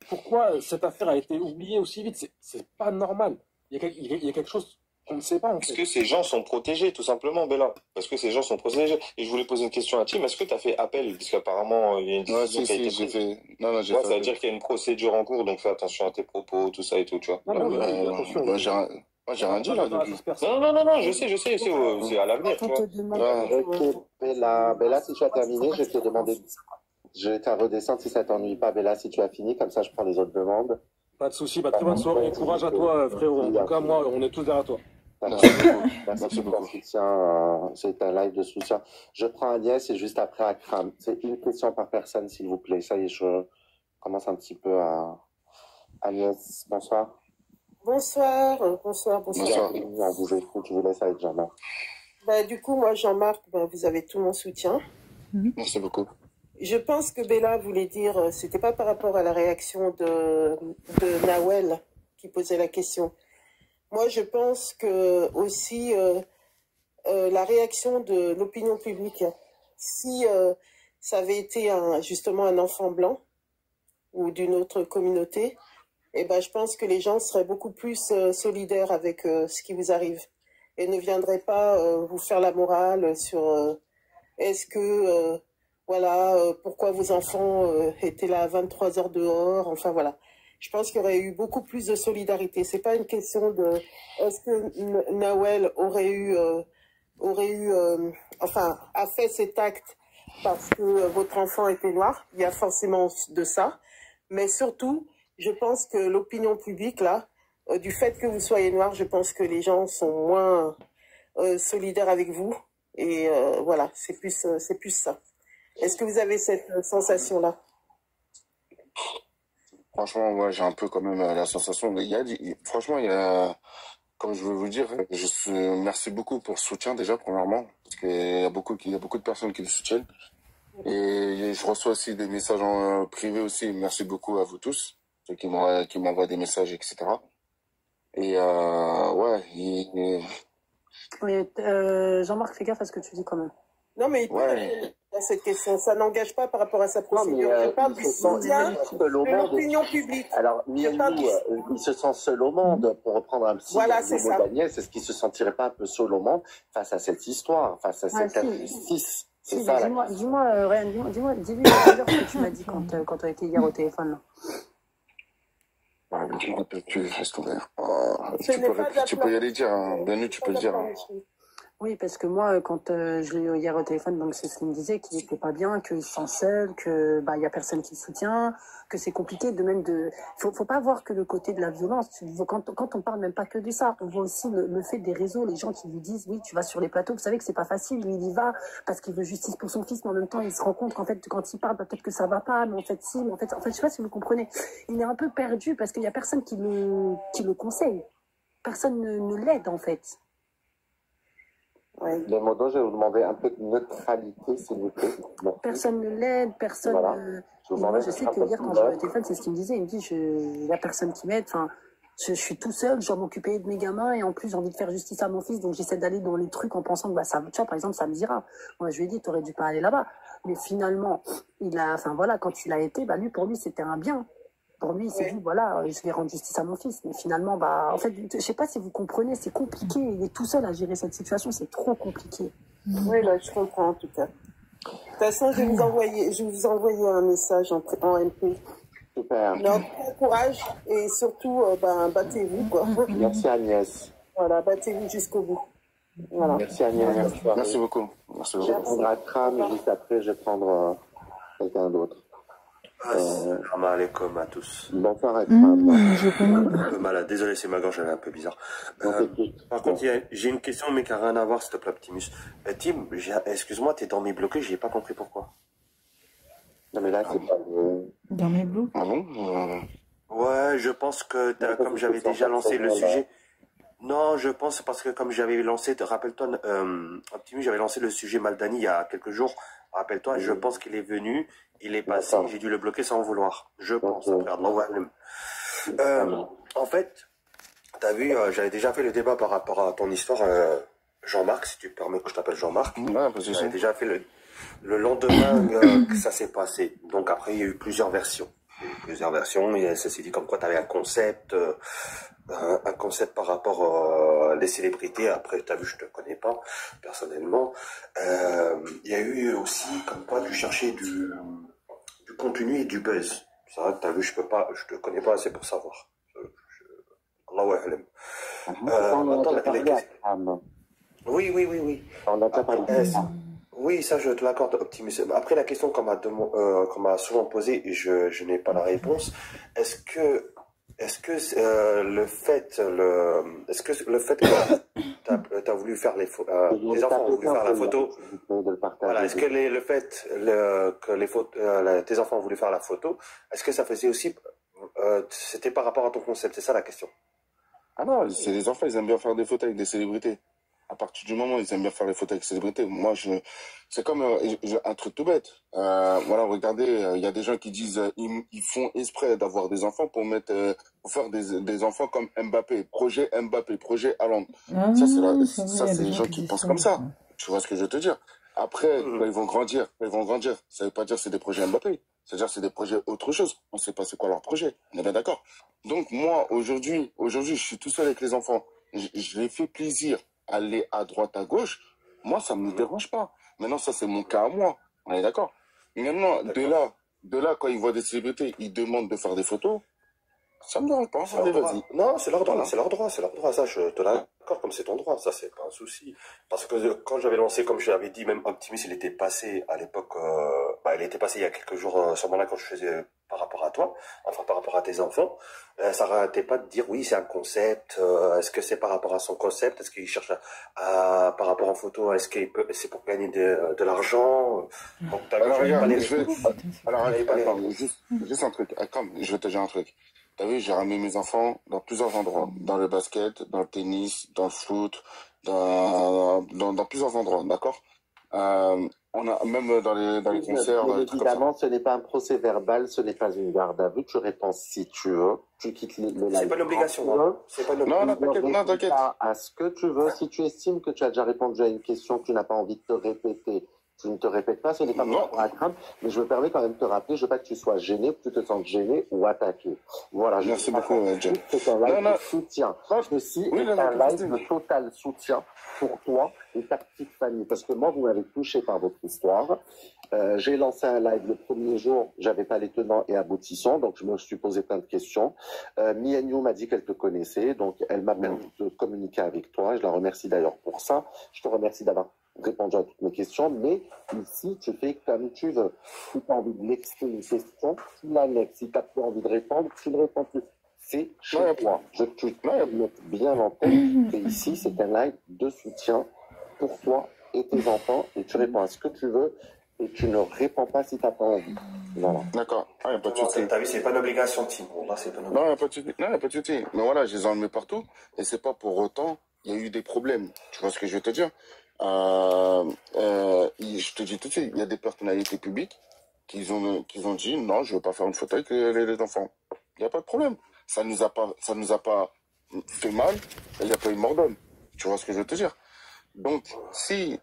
pourquoi cette affaire a été oubliée aussi vite? C'est pas normal. Il y a quelque chose qu'on ne sait pas, en Parce fait. que ces gens sont protégés, tout simplement, Bella. Parce que ces gens sont protégés. Et je voulais poser une question à Tim. Est-ce que tu as fait appel? Parce qu'apparemment, il y a une Ouais, décision qui a été j'ai prise. fait, non, j'ai Ouais, fait. ça veut dire qu'il y a une procédure en cours, donc fais attention à tes propos, tout ça et tout, tu vois. Non, mais oui, attention. Moi, j'ai rien dit, là, depuis. Non, je sais, c'est à l'avenir, tu On vois. te demande. Ok, Bella, si tu as terminé, je vais te demander. Je vais te redescendre si ça t'ennuie pas, Bella, si tu as fini, comme ça je prends les autres demandes. Pas de souci, très bonne soirée, courage à toi, frérot. En tout cas, moi, on est tous derrière toi. Merci pour ton soutien. C'est un live de soutien. Je prends Agnès et juste après Akram. C'est une question par personne, s'il vous plaît. Ça y est, je commence un petit peu à... Agnès, bonsoir. Bonsoir. On vous laisse avec Jean-Marc. Du coup, moi, Jean-Marc, vous avez tout mon soutien. Merci beaucoup. Je pense que Bella voulait dire, c'était pas par rapport à la réaction de Nawel qui posait la question. Moi, je pense que aussi la réaction de l'opinion publique, si ça avait été justement un enfant blanc ou d'une autre communauté, je pense que les gens seraient beaucoup plus solidaires avec ce qui vous arrive et ne viendraient pas vous faire la morale sur est-ce que pourquoi vos enfants étaient là à 23 heures dehors, enfin voilà. Je pense qu'il y aurait eu beaucoup plus de solidarité. C'est pas une question de est-ce que Nawel a fait cet acte parce que votre enfant était noir. Il y a forcément de ça, mais surtout, je pense que l'opinion publique là, du fait que vous soyez noir, je pense que les gens sont moins solidaires avec vous et voilà, c'est plus ça. Est-ce que vous avez cette sensation-là? Franchement, ouais, j'ai un peu quand même la sensation. Franchement, il y a, comme je veux vous dire, merci beaucoup pour le soutien déjà, premièrement, parce qu'il y a beaucoup de personnes qui le soutiennent. Et je reçois aussi des messages en privé aussi. Merci beaucoup à vous tous, ceux qui m'envoient des messages, etc. Et ouais, Oui, Jean-Marc, fais gaffe à ce que tu dis quand même. Non, mais il peut répondre à cette question. Ça n'engage pas par rapport à sa procédure. Je parle du soutien de l'opinion publique. Alors, il se sent seul au monde, pour reprendre un petit voilà, c'est ça. Daniel, est-ce qu'il se sentirait pas un peu seul au monde face à cette histoire, face à cette injustice? C'est ça. Dis-moi, Ryan, dis-lui d'ailleurs ce que tu m'as dit quand tu as été hier au téléphone. Là. Je ne rappelle plus, laisse tomber. Tu peux y aller dire, hein. Bienvenue, tu peux le dire. Hein. Oui, parce que moi, quand je l'ai eu hier au téléphone, donc c'est ce qu'il me disait, qu'il n'était pas bien, qu'il se sent seul, que y a personne qui le soutient, que c'est compliqué de même de. Faut pas voir que le côté de la violence. Quand on parle même pas que de ça, on voit aussi le fait des réseaux, les gens qui lui disent oui, tu vas sur les plateaux, vous savez que c'est pas facile, lui il y va parce qu'il veut justice pour son fils, mais en même temps il se rend compte qu'en fait quand il parle, peut-être que ça va pas, mais en fait si, mais en fait je sais pas si vous comprenez. Il est un peu perdu parce qu'il y a personne qui le conseille, personne ne l'aide en fait. Ouais. Les modos, je vais vous demander un peu de neutralité, s'il vous plaît. Personne ne l'aide, personne. Voilà. Moi, je sais que hier, quand j'ai eu le téléphone, c'est ce qu'il me disait. Il me dit, il n'y a personne qui m'aide. Enfin, je suis tout seul, je dois m'occuper de mes gamins et en plus, j'ai envie de faire justice à mon fils. Donc, j'essaie d'aller dans les trucs en pensant que, ça, tu vois, par exemple, ça me dira. Moi, je lui ai dit, tu aurais dû pas aller là-bas. Mais finalement, quand il a été, pour lui, c'était un bien. Pour lui, il s'est dit, voilà, je vais rendre justice à mon fils. Mais finalement, en fait, je sais pas si vous comprenez, c'est compliqué. Il est tout seul à gérer cette situation, c'est trop compliqué. Oui, je comprends en tout cas. De toute façon, je vais vous envoyer un message en MP. Super. Mais en tout cas, courage et surtout, battez-vous, quoi. Merci Agnès. Voilà, battez-vous jusqu'au bout. Voilà. Merci Agnès. Merci beaucoup. Je vais prendre Akram et juste après, je vais prendre quelqu'un d'autre. Assalamu alaikum à tous. Bonsoir Akram. Un peu malade, désolé, c'est ma gorge, elle est un peu bizarre. Par contre, j'ai une question, mais qui n'a rien à voir, s'il te plaît, Optimus. Tim, excuse-moi, t'es dans mes bloqués, j'ai pas compris pourquoi. Non, mais là, c'est pas. Dans mes blocs. Ah bon Ouais, je pense que, comme j'avais déjà lancé le sujet. Non, je pense parce que comme j'avais lancé, rappelle-toi, Optimus, j'avais lancé le sujet Maldani il y a quelques jours. Rappelle-toi, je pense qu'il est venu, il est passé, j'ai dû le bloquer sans vouloir. Je pense. En fait, t'as vu, j'avais déjà fait le débat par rapport à ton histoire, Jean-Marc, si tu permets que je t'appelle Jean-Marc. Ouais, j'avais déjà fait le lendemain que ça s'est passé. Donc après, il y a eu plusieurs versions. Et ça s'est dit comme quoi tu avais un concept par rapport à les célébrités. Après, tu as vu, je te connais pas personnellement. Il y a eu aussi comme quoi tu cherchais du contenu et du buzz. C'est vrai que tu as vu, je te connais pas assez pour savoir. Allahu a'lam. Oui. On n'a pas parlé. Oui, ça je te l'accorde, Optimus. Après la question qu'on m'a souvent posée, et je n'ai pas la réponse. Est-ce que le fait que t'as voulu faire les enfants ont voulu faire la photo, voilà, est-ce que le fait que tes enfants ont voulu faire la photo, est-ce que ça faisait aussi, c'était par rapport à ton concept, c'est ça la question? Ah non, c'est les enfants, ils aiment bien faire des photos avec des célébrités. À partir du moment où ils aiment bien faire les photos avec les célébrités, moi, c'est comme un truc tout bête. Voilà, regardez, il y a des gens qui disent ils font exprès d'avoir des enfants pour faire des enfants comme Mbappé, projet Haaland. Ça, c'est les gens qui pensent comme ça. Tu vois ce que je veux te dire? Après, quand ils vont grandir, ça veut pas dire que c'est des projets Mbappé. C'est-à-dire que c'est des projets autre chose. On sait pas c'est quoi leur projet. On est bien d'accord. Donc moi, aujourd'hui, je suis tout seul avec les enfants. Je les fais plaisir. Aller à droite, à gauche, moi, ça ne me dérange pas. Maintenant, ça, c'est mon cas à moi. On est d'accord? Maintenant, de là, quand ils voient des célébrités, ils demandent de faire des photos. Ça me dérange pas. Allez, vas-y. Non, c'est leur droit, Ça, je te l'accorde, comme c'est ton droit. Ça, c'est pas un souci. Parce que quand j'avais lancé, comme je l'avais dit, même Optimus, il était passé à l'époque, il était passé il y a quelques jours, sûrement là, quand je faisais par rapport à toi, enfin, par rapport à tes enfants. Ça n'arrêtait pas de dire, oui, c'est un concept, est-ce que c'est par rapport à son concept, est-ce qu'il cherche par rapport en photo, est-ce que c'est pour gagner de l'argent? Donc, alors, regarde, juste un truc, comme je vais te dire un truc. T'as vu, j'ai ramené mes enfants dans plusieurs endroits. Dans le basket, dans le tennis, dans le foot, dans plusieurs endroits, d'accord? On a, même dans les concerts, dans les trucs comme ça. Évidemment, ce n'est pas un procès verbal, ce n'est pas une garde à vue. Tu réponds si tu veux. Tu quittes le live. C'est pas une obligation. C'est pas une obligation. Non, t'inquiète. À ce que tu veux. Si tu estimes que tu as déjà répondu à une question que tu n'as pas envie de te répéter, tu ne te répètes pas, ce n'est pas pour la crainte, mais je me permets quand même de te rappeler, je veux pas que tu sois gêné, que tu te sentes gêné ou attaqué. Voilà. Merci beaucoup, John. C'est un live de soutien. Ceci est un live de total soutien pour toi et ta petite famille. Parce que moi, vous m'avez touché par votre histoire. J'ai lancé un live le premier jour, j'avais pas les tenants et aboutissants, donc je me suis posé plein de questions. Miennou m'a dit qu'elle te connaissait, donc elle m'a permis de communiquer avec toi. Je la remercie d'ailleurs pour ça. Je te remercie d'avoir répondu à toutes mes questions, mais ici, tu fais comme tu veux. Si tu as envie de l'expliquer une question, tu l'annexes. Si tu n'as plus envie de répondre, tu ne réponds plus. C'est chez toi. Je te mets bien en tête que ici, c'est un live de soutien pour toi et tes enfants, et tu réponds à ce que tu veux, et tu ne réponds pas si tu n'as pas envie. Voilà. D'accord. Ah, il n'y a pas de souci. T'as vu, c'est pas une obligation, Tim. Là, c'est pas une obligation. Non, il n'y a pas de souci. Non, il n'y a pas de souci. Mais voilà, je les ai enlevés partout, et c'est pas pour autant, il y a eu des problèmes. Tu vois ce que je veux te dire? Je te dis tout de suite, il y a des personnalités publiques qui ont dit non, je veux pas faire une photo avec les enfants. Il n'y a pas de problème. Ça nous a pas fait mal, il n'y a pas eu mort d'homme. Tu vois ce que je veux te dire? Donc, si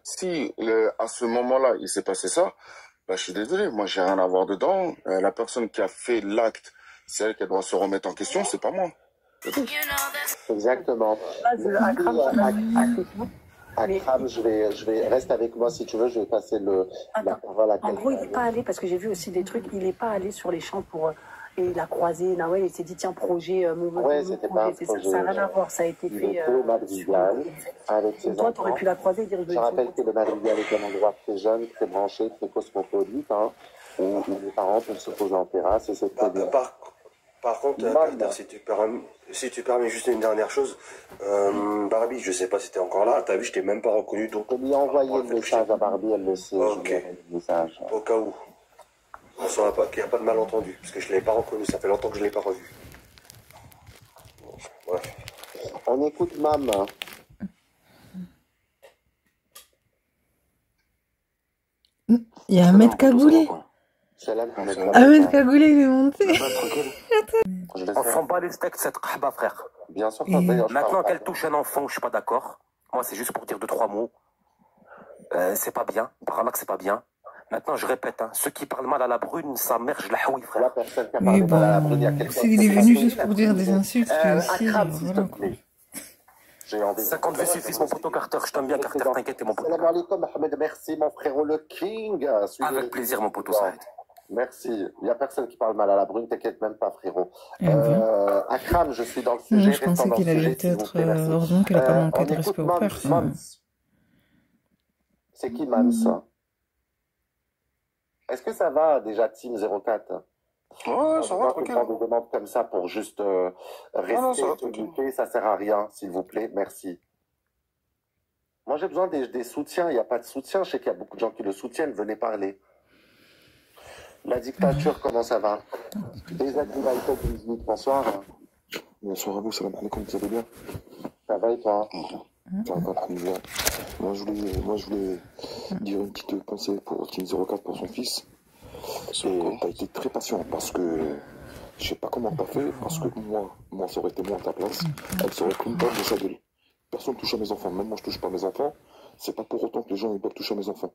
à ce moment-là, il s'est passé ça, bah, je suis désolé, moi j'ai rien à voir dedans. La personne qui a fait l'acte, c'est elle qui doit se remettre en question, c'est pas moi. Exactement. Akram, je vais reste avec moi si tu veux, je vais passer la parole à quelqu'un. En gros, il n'est pas allé, parce que j'ai vu aussi des trucs, il n'est pas allé sur les champs pour... Et il a croisé Nawel, il s'est dit, tiens, projet, c'était pas un projet. Ça n'a rien à voir, ça a été fait... au Madrigal, avec ses toi, enfants. tu aurais pu la croiser et dire... Je rappelle que le Madrigal est un endroit très jeune, très branché, très cosmopolite, hein, où les parents peuvent se poser en terrasse, et c'est très bien. Par contre, Carter, si tu permets juste une dernière chose, Barbie, je sais pas si t'es encore là, t'as vu, je t'ai même pas reconnu, donc... Je lui ai envoyé le message à Barbie, elle le sait. Ok. Au cas où. On saura pas, qu'il n'y a pas de malentendu, parce que je ne l'ai pas reconnu, ça fait longtemps que je ne l'ai pas revu. Bref. On écoute Mam. Il y a Ahmed Kagoulé. Ahmed Kagoulé, il est monté. On s'en bat les steaks, cette khaba, frère. Bien sûr. Maintenant qu'elle touche un enfant, je suis pas d'accord. Moi, c'est juste pour dire 2-3 mots. C'est pas bien. Par là que c'est pas bien. Maintenant, je répète, hein, ceux qui parlent mal à la brune, sa mère, je la haoui, frère. Mais bon, il est venu juste pour dire des insultes. Voilà. 50 vues suffisent, mon poteau Carter. Je t'aime bien, Carter, t'inquiète, mon poteau. Salam alaikum, Ahmed, merci, mon frérot, le king. Avec plaisir, mon poteau, ça aide. Merci. Il n'y a personne qui parle mal à la brune, t'inquiète même pas, frérot. Akram, je suis dans le sujet. Moi, je pensais qu'il allait être heureusement qu'il n'a pas manqué de respect au père. C'est qui Mams? Est-ce que ça va déjà, Team 04? Ouais, ça va, tranquille. On des demandes comme ça pour juste rester occupé, ça sert à rien, s'il vous plaît, merci. Moi, j'ai besoin des soutiens, il n'y a pas de soutien, je sais qu'il y a beaucoup de gens qui le soutiennent, venez parler. La dictature, comment ça va? Des activités 18, bonsoir. Bonsoir à vous, salam alaikum, vous allez bien? Ça va et toi? Ça va pas très bien. Moi, je voulais dire une petite pensée pour Team 04 pour son fils. Et t'as été très patient parce que je sais pas comment t'as fait, parce que moi, ça aurait été moi à ta place. Elle serait pris une balle de sa gueule. Personne touche à mes enfants, même moi je touche pas à mes enfants. C'est pas pour autant que les gens ils peuvent toucher à mes enfants.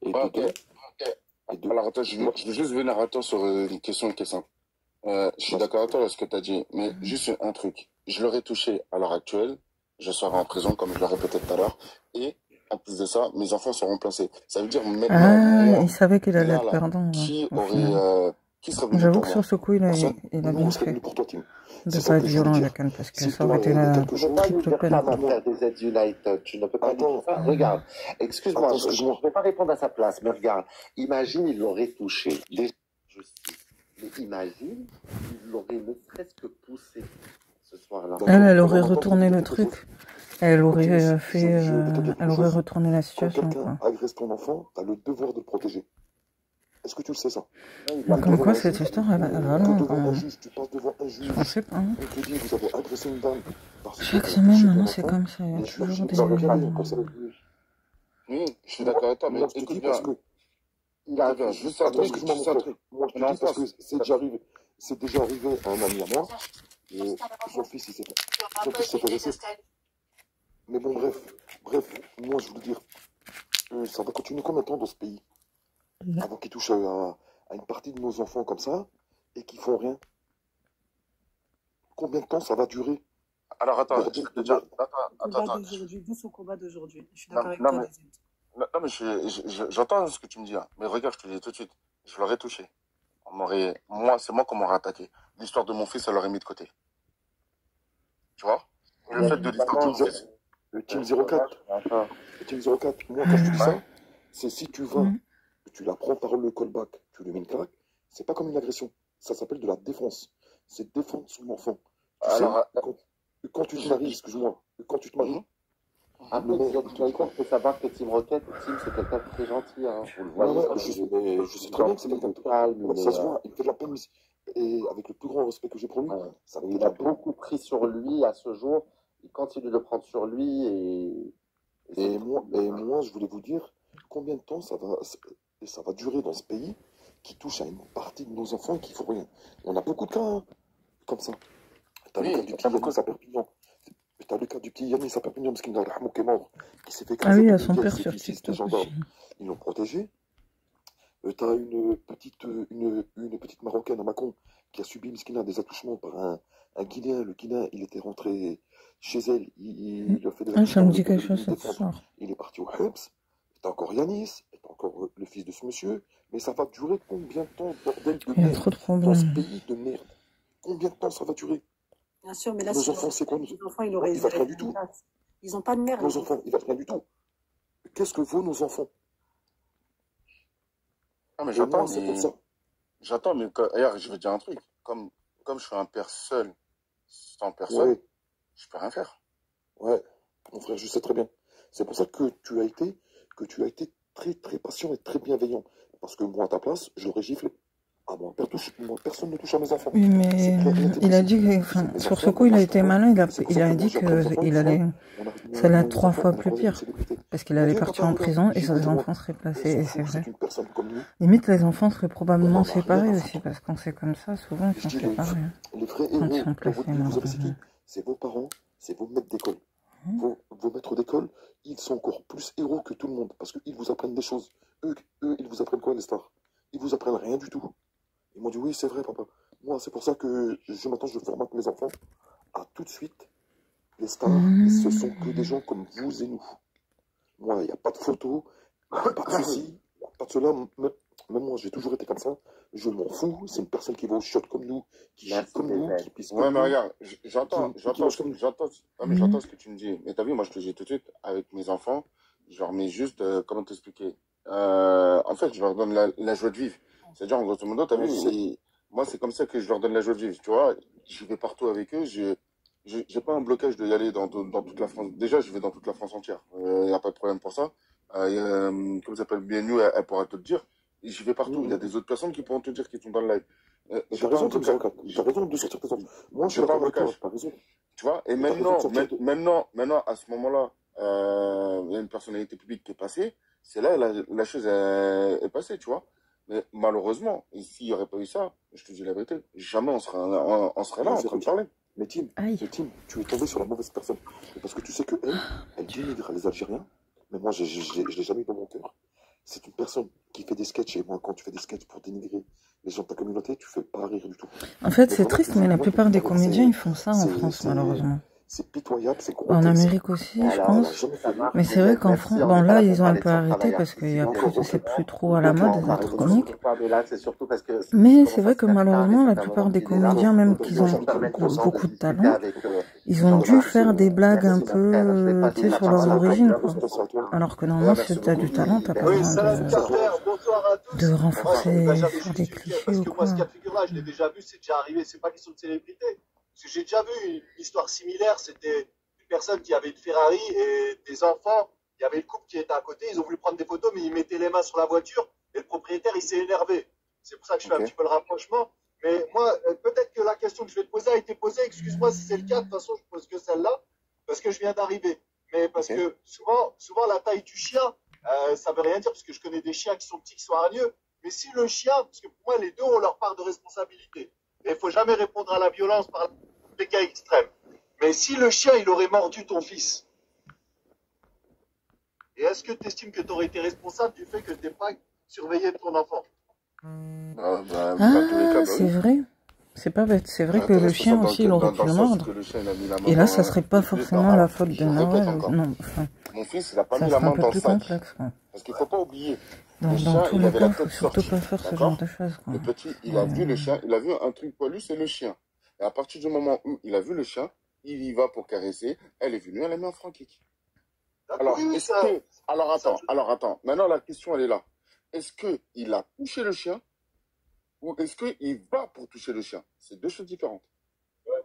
Et alors attends, je veux juste venir à toi sur une question qui est simple. Je suis d'accord avec toi avec ce que tu as dit, mais juste un truc. Je l'aurais touché à l'heure actuelle, je serai en prison comme je l'ai répété tout à l'heure, et en plus de ça, mes enfants seront placés. Ça veut dire maintenant, il savait qu'il allait être perdant. Qui serait venu? J'avoue que sur ce coup, il a bien fait de ne pas être violent avec elle, parce que ça aurait été la triple peine. Tu ne peux pas dire ça. Regarde, excuse-moi, je ne vais pas répondre à sa place, mais regarde, imagine, il l'aurait touché. Déjà, mais imagine, il l'aurait ne serait-ce que poussé ce soir-là. Elle aurait retourné le truc. Elle aurait retourné la situation. Quand quelqu'un agresse ton enfant, tu as le devoir de le protéger. Est-ce que tu le sais ça? Comme quoi cette histoire, elle va loin. Je ne sais pas. On te dit, vous avez agressé une dame. Chaque semaine, maintenant, c'est comme ça. Il y a toujours des... Oui, je suis d'accord avec toi, mais écoute bien. Il a juste un truc. Excuse-moi, mon frère. Moi, je te dis parce que c'est déjà arrivé. C'est déjà arrivé à un ami à moi. Son fils, il s'est fait agresser. Mais bon, bref, moi, je voulais dire, ça va continuer combien de temps dans ce pays avant qu'ils touchent à une partie de nos enfants comme ça et qu'ils font rien? Combien de temps ça va durer? Alors, attends. D'où combat d'aujourd'hui. Je suis d'accord avec toi. Non, mais j'entends ce que tu me dis. Hein. Mais regarde, je te le dis tout de suite. Je l'aurais touché. C'est moi qu'on m'aurait attaqué. L'histoire de mon fils, ça l'aurait mis de côté. Tu vois? Le fait de l'histoire de mon fils. Le Team 04. Le Team 04. Moi, quand je te dis ça, c'est si tu vas, tu la prends par le callback, tu lui mets une claque, c'est pas comme une agression. Ça s'appelle de la défense. C'est défendre son enfant. Tu sais, quand tu te maries, excuse-moi, quand tu te maries, après, il faut savoir que Team Rocket, c'est quelqu'un de très gentil. Hein. Je sais très bien que c'est quelqu'un de calme. Ça se voit, il me fait de la peine. Et avec le plus grand respect que j'ai pour lui, il a beaucoup pris sur lui à ce jour. Il continue de prendre sur lui. Et moi, je voulais vous dire combien de temps ça va durer dans ce pays qui touche à une partie de nos enfants qui ne font rien. On a beaucoup de cas comme ça. T'as le cas du petit Yannis à Perpignan. T'as le cas du petit Yannis à Perpignan, parce qu'il a qui est mort, qui s'est fait écraser. Ah oui, à son père sur TikTok. Ils l'ont protégé. T'as une petite Marocaine à Mâcon qui a subi des attouchements par un Guinéen. Le Guinéen, il était rentré chez elle. Il a fait des ça me dit quelque chose ce soir. Il est parti au Hubs. T'as encore Yanis, t'as encore le fils de ce monsieur. Mais ça va durer combien de temps, bordel de merde, dans ce pays de merde? Combien de temps ça va durer? Bien sûr, mais là, nos enfants, c'est quoi? Les enfants, ils auraient valent rien du tout. Ils n'ont pas de mère. Nos enfants, ils valent rien du tout. Qu'est-ce que vaut nos enfants? Ah, mais j'entends, j'entends, mais d'ailleurs, je veux dire un truc. Comme je suis un père seul, sans personne, je peux rien faire. Ouais, mon frère, je sais très bien. C'est pour ça que tu as été très, très patient et très bienveillant. Parce que moi, à ta place, j'aurais giflé. Ah, moi, personne ne touche à mes enfants. Oui, mais il a dit que, sur ce coup, il a été malin. Il a dit que ça allait être 3 fois plus pire. Parce qu'il allait partir en prison et ses enfants seraient placés. Et c'est vrai. Limite, les enfants seraient probablement séparés aussi. Parce qu'on sait comme ça, souvent, ils sont séparés. Les vrais héros, c'est vos parents, c'est vos maîtres d'école. Vos maîtres d'école, ils sont encore plus héros que tout le monde. Parce qu'ils vous apprennent des choses. Eux, ils vous apprennent quoi, les stars? Ils vous apprennent rien du tout. Ils m'ont dit, oui, c'est vrai, papa. Moi, c'est pour ça que maintenant, je formate mes enfants à tout de suite. Les stars, ce sont que des gens comme vous et nous. Moi, il n'y a pas de photos, il n'y a pas de ceci, il n'y a pas de cela. Même moi, j'ai toujours été comme ça. Je m'en fous. C'est une personne qui va au shot comme nous, qui chute comme nous, qui pisse comme nous. Ouais, mais regarde, j'entends ce que tu me dis. Mais t'as vu, moi, je te dis tout de suite, avec mes enfants, je leur mets juste, comment t'expliquer? En fait, je leur donne la joie de vivre. C'est-à-dire, en grosso modo, t'as vu, moi, c'est comme ça que je leur donne la joie de vivre. Tu vois, je vais partout avec eux. J'ai pas un blocage de y aller dans toute la France. Déjà, je vais dans toute la France entière. Il n'y a pas de problème pour ça. Comme ça s'appelle BNU, elle pourra te le dire. J'y vais partout. Il y a des autres personnes qui pourront te dire qu'ils sont dans le live. J'ai raison de sortir tes enfants. Moi, je n'ai pas un blocage. Tu vois, et maintenant, à ce moment-là, il y a une personnalité publique qui est passée. C'est là, la chose est passée, tu vois. Mais malheureusement, s'il n'y aurait pas eu ça, je te dis la vérité, jamais on serait là en train de parler. Mais Tim, tu es tombé sur la mauvaise personne. Parce que tu sais qu'elle dénigre les Algériens, mais moi, je ne l'ai jamais eu dans mon cœur. C'est une personne qui fait des sketchs, et moi, quand tu fais des sketchs pour dénigrer les gens de ta communauté, tu fais pas rire du tout. En fait, c'est triste, mais la plupart des comédiens, ils font ça en France, malheureusement. C'est pitoyable, c'est gros. En Amérique aussi, je pense. Mais c'est vrai qu'en France, bon là, ils ont un peu arrêté parce que c'est plus trop à la mode d'être comique. Mais c'est vrai que malheureusement, la plupart des comédiens, même qu'ils ont beaucoup de talent, ils ont dû faire des blagues un peu, tu sais, sur leur origine, quoi. Alors que normalement, si tu as du talent, t'as pas besoin de renforcer sur des clichés ou quoi. Moi, ce cas de figure-là, je l'ai déjà vu, c'est déjà arrivé. C'est pas question de célébrité. Parce que j'ai déjà vu une histoire similaire, c'était une personne qui avait une Ferrari et des enfants, il y avait le couple qui était à côté, ils ont voulu prendre des photos, mais ils mettaient les mains sur la voiture et le propriétaire, il s'est énervé. C'est pour ça que je fais un petit peu le rapprochement. Mais moi, peut-être que la question que je vais te poser a été posée, excuse-moi si c'est le cas, de toute façon, je pose que celle-là, parce que je viens d'arriver. Mais parce que souvent, la taille du chien ça veut rien dire parce que je connais des chiens qui sont petits, qui sont hargneux. Mais si le chien, parce que pour moi, les deux ont leur part de responsabilité. Et il faut jamais répondre à la violence par des cas extrêmes. Mais si le chien, il aurait mordu ton fils, et est-ce que tu estimes que tu aurais été responsable du fait que tu n'aies pas surveillé ton enfant? C'est vrai. C'est pas bête. C'est vrai que le chien aussi, il aurait pu le mordre. Et là, ça serait pas forcément la faute de Nawel. Non, enfin, mon fils, il a pas ça mis la serait un main peu dans le plus sac. complexe, quoi. Parce qu'il faut pas oublier. Dans tous les cas, il faut surtout pas faire ce genre de choses, quoi. Le petit, il a vu le chien, il a vu un truc poilu, c'est le chien. Et à partir du moment où il a vu le chien, il y va pour caresser. Elle est venue, elle a mis un franc kick. Alors, alors attends. Maintenant, la question, elle est là. Est-ce qu'il a touché le chien ou est-ce qu'il va pour toucher le chien? C'est deux choses différentes. Ouais.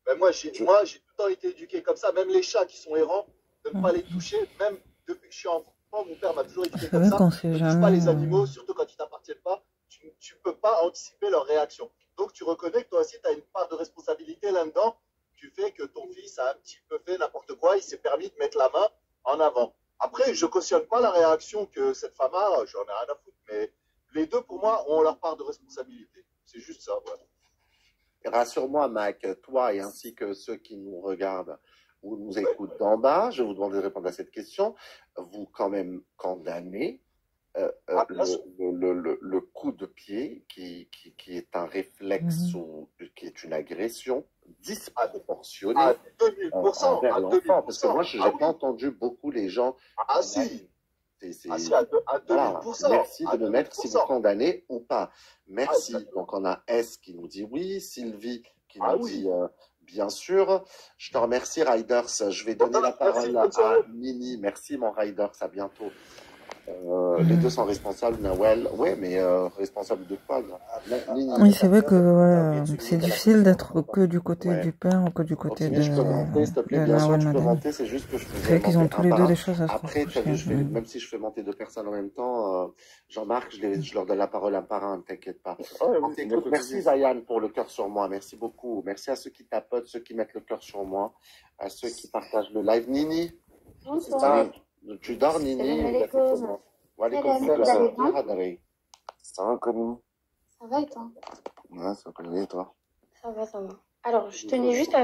Ben moi, j'ai tout le temps été éduqué comme ça. Même les chats qui sont errants, de ne pas les toucher. Même depuis que je suis enfant, mon père m'a toujours éduqué comme ça. Ne touche pas les animaux, surtout quand ils ne t'appartiennent pas. Tu ne peux pas anticiper leur réaction. Donc, tu reconnais que toi aussi, tu as une part de responsabilité là-dedans. Tu fais que ton fils a un petit peu fait n'importe quoi. Il s'est permis de mettre la main en avant. Après, je cautionne pas la réaction que cette femme a. J'en ai rien à foutre. Mais les deux, pour moi, ont leur part de responsabilité. C'est juste ça, voilà. Rassure-moi, Mac, toi et ainsi que ceux qui nous regardent ou nous écoutent d'en bas, je vous demande de répondre à cette question. Vous, quand même, condamnez le coup de pied qui est un réflexe ou qui est une agression disproportionnée envers l'enfant. Parce que moi, je n'ai pas entendu beaucoup les gens... Ah si, à 2000%. Merci de me mettre si vous condamnez ou pas. Merci. Donc, on a S qui nous dit oui, Sylvie qui nous dit bien sûr. Je te remercie, Riders. Je vais donner la parole à Nini. Merci, mon Riders. À bientôt. Les deux sont responsables, Nawel. Oui, mais responsables de quoi? Oui, c'est vrai que c'est difficile d'être que du côté du père ou que du côté de Nawel Madani. C'est juste que je c'est vrai qu'ils ont tous les deux des choses à se reprocher. Même si je fais monter deux personnes en même temps, Jean-Marc, je leur donne la parole un par un, ne t'inquiète pas. Merci Zayan pour le cœur sur moi, merci beaucoup. Merci à ceux qui tapotent, ceux qui mettent le cœur sur moi, à ceux qui partagent le live. Nini, tu dors, Nini? Ça va, Corinne? Ça va et toi? Ouais, ça va bien et toi? Ça va, ça va. Alors, je tenais juste à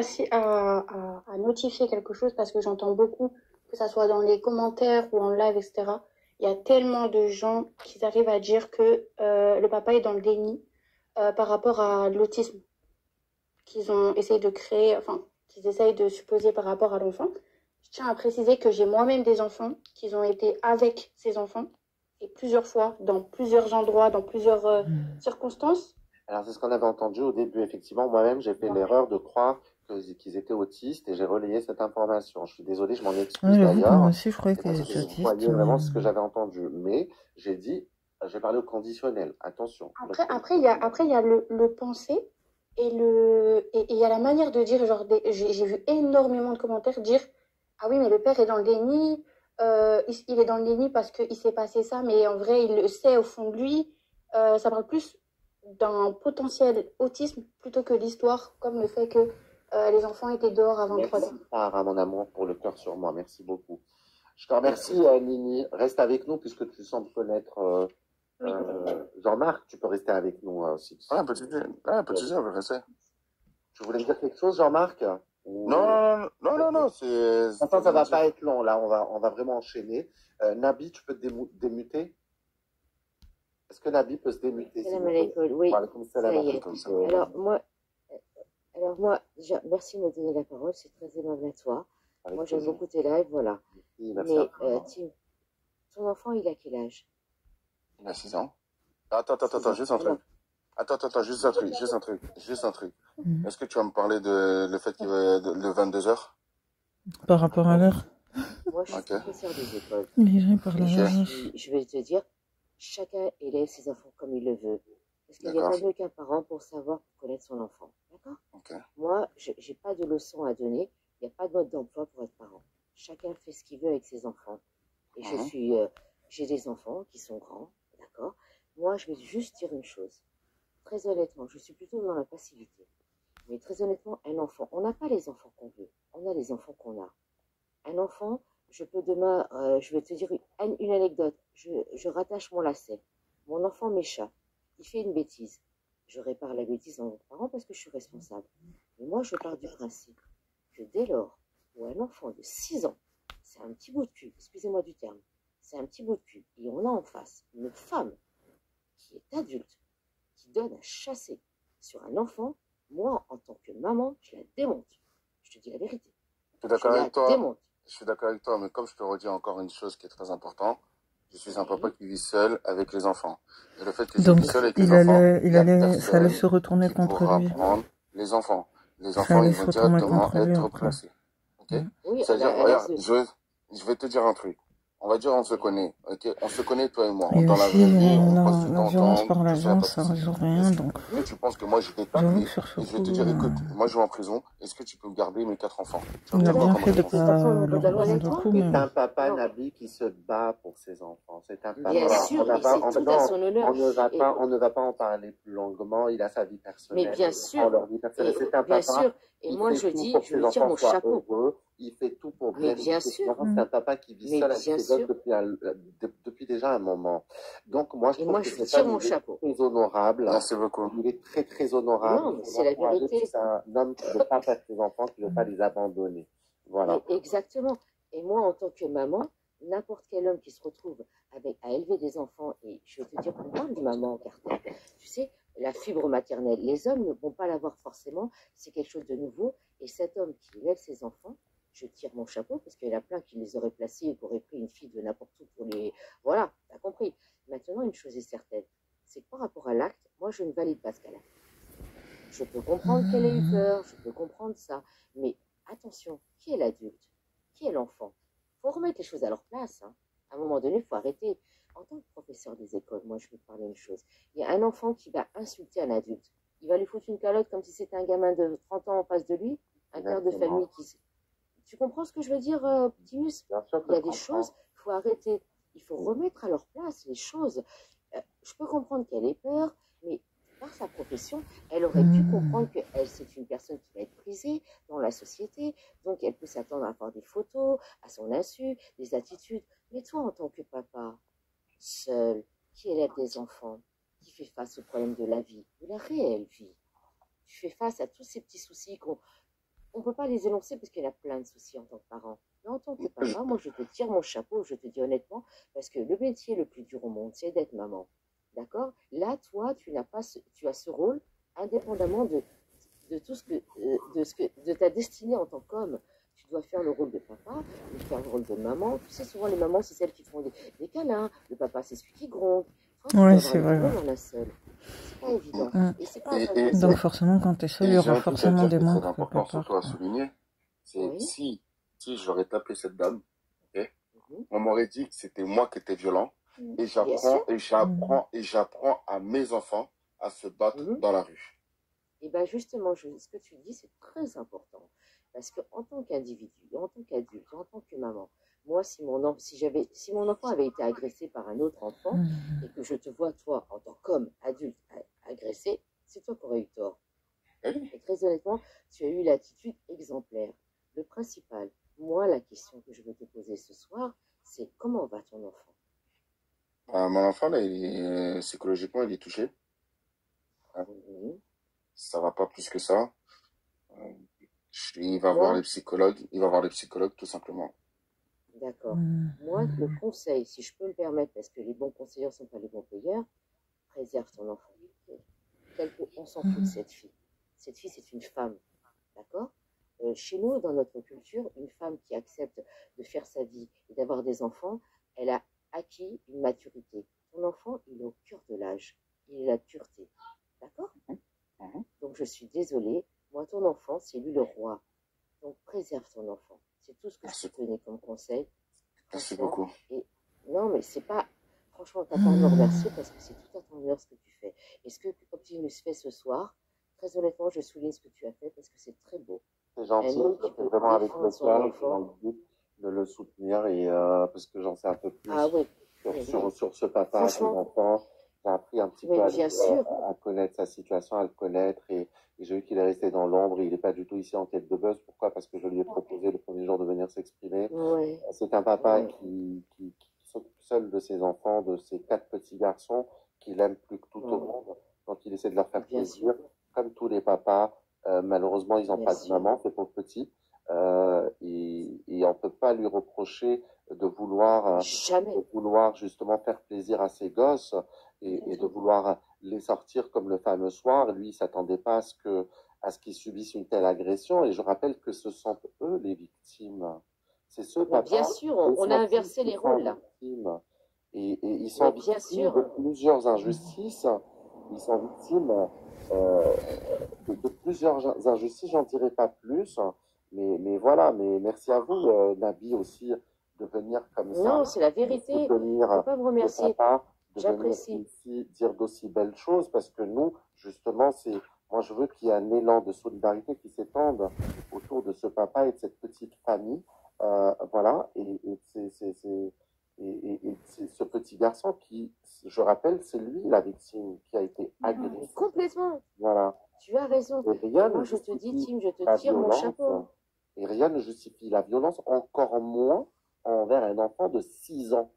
notifier quelque chose parce que j'entends beaucoup, que ça soit dans les commentaires ou en live, etc. Il y a tellement de gens qui arrivent à dire que le papa est dans le déni par rapport à l'autisme qu'ils ont essayé de créer, enfin, qu'ils essayent de supposer par rapport à l'enfant. Je tiens à préciser que j'ai moi-même des enfants qui ont été avec ces enfants et plusieurs fois, dans plusieurs endroits, dans plusieurs circonstances. Alors, c'est ce qu'on avait entendu au début, effectivement. Moi-même, j'ai fait l'erreur de croire qu'ils étaient autistes et j'ai relayé cette information. Je suis désolé, je m'en excuse d'ailleurs. Moi aussi, je croyais qu'ils étaient autistes. Je croyais vraiment ce que j'avais entendu. Mais j'ai dit, j'ai parlé au conditionnel. Attention. Après, il y a le penser et il y a la manière de dire. Genre, j'ai vu énormément de commentaires dire ah oui, mais le père est dans le déni. Il est dans le déni parce qu'il s'est passé ça, mais en vrai, il le sait au fond de lui. Ça parle plus d'un potentiel autisme plutôt que l'histoire, comme le fait que les enfants étaient dehors avant 3 ans. Merci, Sarah, mon amour, pour le cœur sur moi. Merci beaucoup. Je te remercie, Nini. Reste avec nous puisque tu sembles connaître Jean-Marc. Tu peux rester avec nous aussi. Un petit peu, on va rester. Tu voulais me dire quelque chose, Jean-Marc? Non, c'est... Enfin, ça va pas être long, là. On va vraiment enchaîner. Nabi, tu peux te démuter? Est-ce que Nabi peut se démuter? Oui. Alors moi, merci de me donner la parole, c'est très aimable à toi. Moi, j'aime beaucoup tes lives, voilà. Mais Tim, ton enfant, il a quel âge? Il a 6 ans. Attends, juste un truc. Attends, juste un truc. Est-ce que tu vas me parler de le fait qu'il va de 22h? Par rapport à l'heure? Moi, je suis professeur des écoles. Je vais te dire, chacun élève ses enfants comme il le veut. Parce qu'il n'y a pas mieux qu'un parent pour savoir, pour connaître son enfant. D'accord? Moi, je n'ai pas de leçon à donner. Il n'y a pas de mode d'emploi pour être parent. Chacun fait ce qu'il veut avec ses enfants. Et j'ai des enfants qui sont grands. D'accord? Moi, je vais juste dire une chose. Très honnêtement, je suis plutôt dans la passivité. Mais très honnêtement, un enfant, on n'a pas les enfants qu'on veut. On a les enfants qu'on a. Un enfant, je peux demain, je vais te dire une anecdote. Je rattache mon lacet. Mon enfant m'échappe. Il fait une bêtise. Je répare la bêtise en parent parce que je suis responsable. Mais moi, je pars du principe que dès lors où un enfant de 6 ans, c'est un petit bout de cul, excusez-moi du terme, c'est un petit bout de cul, et on a en face une femme qui est adulte, qui donne à chasser sur un enfant, moi, en tant que maman, je la démonte. Je te dis la vérité. Je suis d'accord avec toi. Je suis d'accord avec toi, mais comme je te redis encore une chose qui est très importante, je suis un papa qui vit seul avec les enfants. Et le fait que je vis seul avec les enfants, ça allait se retourner contre lui. Les enfants, ils vont directement être placés. Ok? C'est-à-dire, regarde, je vais te dire un truc. On va dire on se connaît, ok? On se connaît toi et moi. Dans la vraie vie, on passe du temps ensemble. Par la violence, ça résout rien, donc. Et tu penses que moi je vais t'appeler et je vais te dire écoute, moi je vais en prison, est-ce que tu peux garder mes 4 enfants? On a bien fait de pas leur prendre le coup, mais... C'est un papa, Nabi, qui se bat pour ses enfants. C'est un papa. Bien sûr, on ne va pas en parler plus longuement. Il a sa vie personnelle. Mais bien sûr. C'est un papa. Bien sûr. Et moi je dis, je lui tire mon chapeau. Il fait tout pour bien. Mais bien sûr. C'est un papa qui vit seul avec ses gosses depuis déjà un moment. Donc moi je trouve que c'est très honorable. Merci beaucoup. Il est très très honorable. Non, c'est la vérité. C'est un homme qui ne veut pas perdre ses enfants, qui ne veut pas les abandonner. Voilà. Mais exactement. Et moi en tant que maman, n'importe quel homme qui se retrouve à élever des enfants, et je vais te dire, on parle de maman, Carter. Tu sais, la fibre maternelle, les hommes ne vont pas l'avoir forcément, c'est quelque chose de nouveau. Et cet homme qui élève ses enfants, je tire mon chapeau parce qu'il y en a plein qui les auraient placés et qui auraient pris une fille de n'importe où pour les... Voilà, t'as compris. Maintenant, une chose est certaine, c'est que par rapport à l'acte, moi, je ne valide pas ce qu'elle a fait. Je peux comprendre qu'elle ait eu peur, je peux comprendre ça, mais attention, qui est l'adulte? Qui est l'enfant? Il faut remettre les choses à leur place. Hein. À un moment donné, il faut arrêter. En tant que professeur des écoles, moi, je vais te parler une chose. Il y a un enfant qui va insulter un adulte. Il va lui foutre une calotte comme si c'était un gamin de 30 ans en face de lui, un père de famille qui... Tu comprends ce que je veux dire, Optimus? Il y a des choses, il faut arrêter. Il faut remettre à leur place les choses. Je peux comprendre qu'elle ait peur, mais par sa profession, elle aurait pu comprendre qu'elle, c'est une personne qui va être prisée dans la société. Donc, elle peut s'attendre à avoir des photos, à son insu, des attitudes. Mais toi, en tant que papa, seul, qui élève des enfants, qui fait face aux problèmes de la vie, de la réelle vie, tu fais face à tous ces petits soucis on ne peut pas les énoncer parce qu'il y a plein de soucis en tant que parent. Mais en tant que papa, moi, je te tire mon chapeau, je te dis honnêtement, parce que le métier le plus dur au monde, c'est d'être maman. D'accord? Là, toi, tu as ce rôle indépendamment de tout ce que, de ta destinée en tant qu'homme. Tu dois faire le rôle de papa, tu dois faire le rôle de maman. Tu sais, souvent, les mamans, c'est celles qui font des câlins. Le papa, c'est celui qui gronde. Oui, c'est vrai. C'est pas évident. Et c'est pas donc forcément, quand tu es seul, il y aura forcément des manques. C'est important surtout à souligner. C'est si j'aurais tapé cette dame, on m'aurait dit que c'était moi qui étais violent. Et j'apprends à mes enfants à se battre dans la rue. Et bien justement, ce que tu dis, c'est très important. Parce qu'en tant qu'individu, en tant qu'adulte, en tant que maman, moi, si mon enfant avait été agressé par un autre enfant et que je te vois, toi, en tant qu'homme adulte, agressé, c'est toi qui aurais eu tort. Et très honnêtement, tu as eu l'attitude exemplaire. Le principal, moi, la question que je veux te poser ce soir, c'est comment va ton enfant? Mon enfant, là, psychologiquement, il est touché. Ça va pas plus que ça. Il va voir les psychologues, tout simplement. D'accord. Moi, le conseil, si je peux me permettre, parce que les bons conseillers ne sont pas les bons payeurs, préserve ton enfant. On s'en fout de cette fille. Cette fille, c'est une femme. D'accord? Chez nous, dans notre culture, une femme qui accepte de faire sa vie et d'avoir des enfants, elle a acquis une maturité. Ton enfant, il est au cœur de l'âge. Il est la pureté. D'accord? Donc, je suis désolée. Moi, ton enfant, c'est lui le roi. Donc, préserve ton enfant. C'est tout ce que je peux te donner comme conseil. Merci beaucoup. Et non, mais c'est pas... Franchement, tu n'as pas à me remercier parce que c'est tout à ton honneur ce que tu fais. Et ce que Optimus fait ce soir, très honnêtement, je souligne ce que tu as fait parce que c'est très beau. C'est gentil. Je fais vraiment avec le cœur dans le but de le soutenir et parce que j'en sais un peu plus sur ce papa, son enfant. J'ai appris un petit peu à connaître sa situation, à le connaître et et j'ai vu qu'il est resté dans l'ombre, il n'est pas du tout ici en quête de buzz. Pourquoi? Parce que je lui ai proposé le premier jour de venir s'exprimer. Ouais. C'est un papa qui s'occupe seul de ses enfants, de ses 4 petits garçons, qu'il aime plus que tout au monde, donc il essaie de leur faire plaisir, comme tous les papas. Malheureusement, ils n'ont pas de maman, ces pauvres petits, et on ne peut pas lui reprocher de vouloir justement faire plaisir à ses gosses et de vouloir les sortir comme le fameux soir. Lui, il ne s'attendait pas à ce qu'ils subissent une telle agression, et je rappelle que ce sont eux les victimes. C'est ceux papas. Bien sûr, on a inversé les rôles là. Et ils sont victimes de plusieurs injustices. Ils sont victimes de plusieurs injustices, j'en dirai pas plus. Mais voilà, mais merci à vous, Nabi, aussi, de venir comme ça. Non, c'est la vérité. Il ne faut pas me remercier. J'apprécie. Ici, dire d'aussi belles choses, parce que nous, justement, moi, je veux qu'il y ait un élan de solidarité qui s'étende autour de ce papa et de cette petite famille. Voilà, et c'est ce petit garçon qui, je rappelle, c'est lui la victime qui a été agressé. Complètement. Voilà. Tu as raison. Moi, je te dis, Tim, je te tire mon chapeau. Et rien ne justifie la violence, encore moins envers un enfant de 6 ans.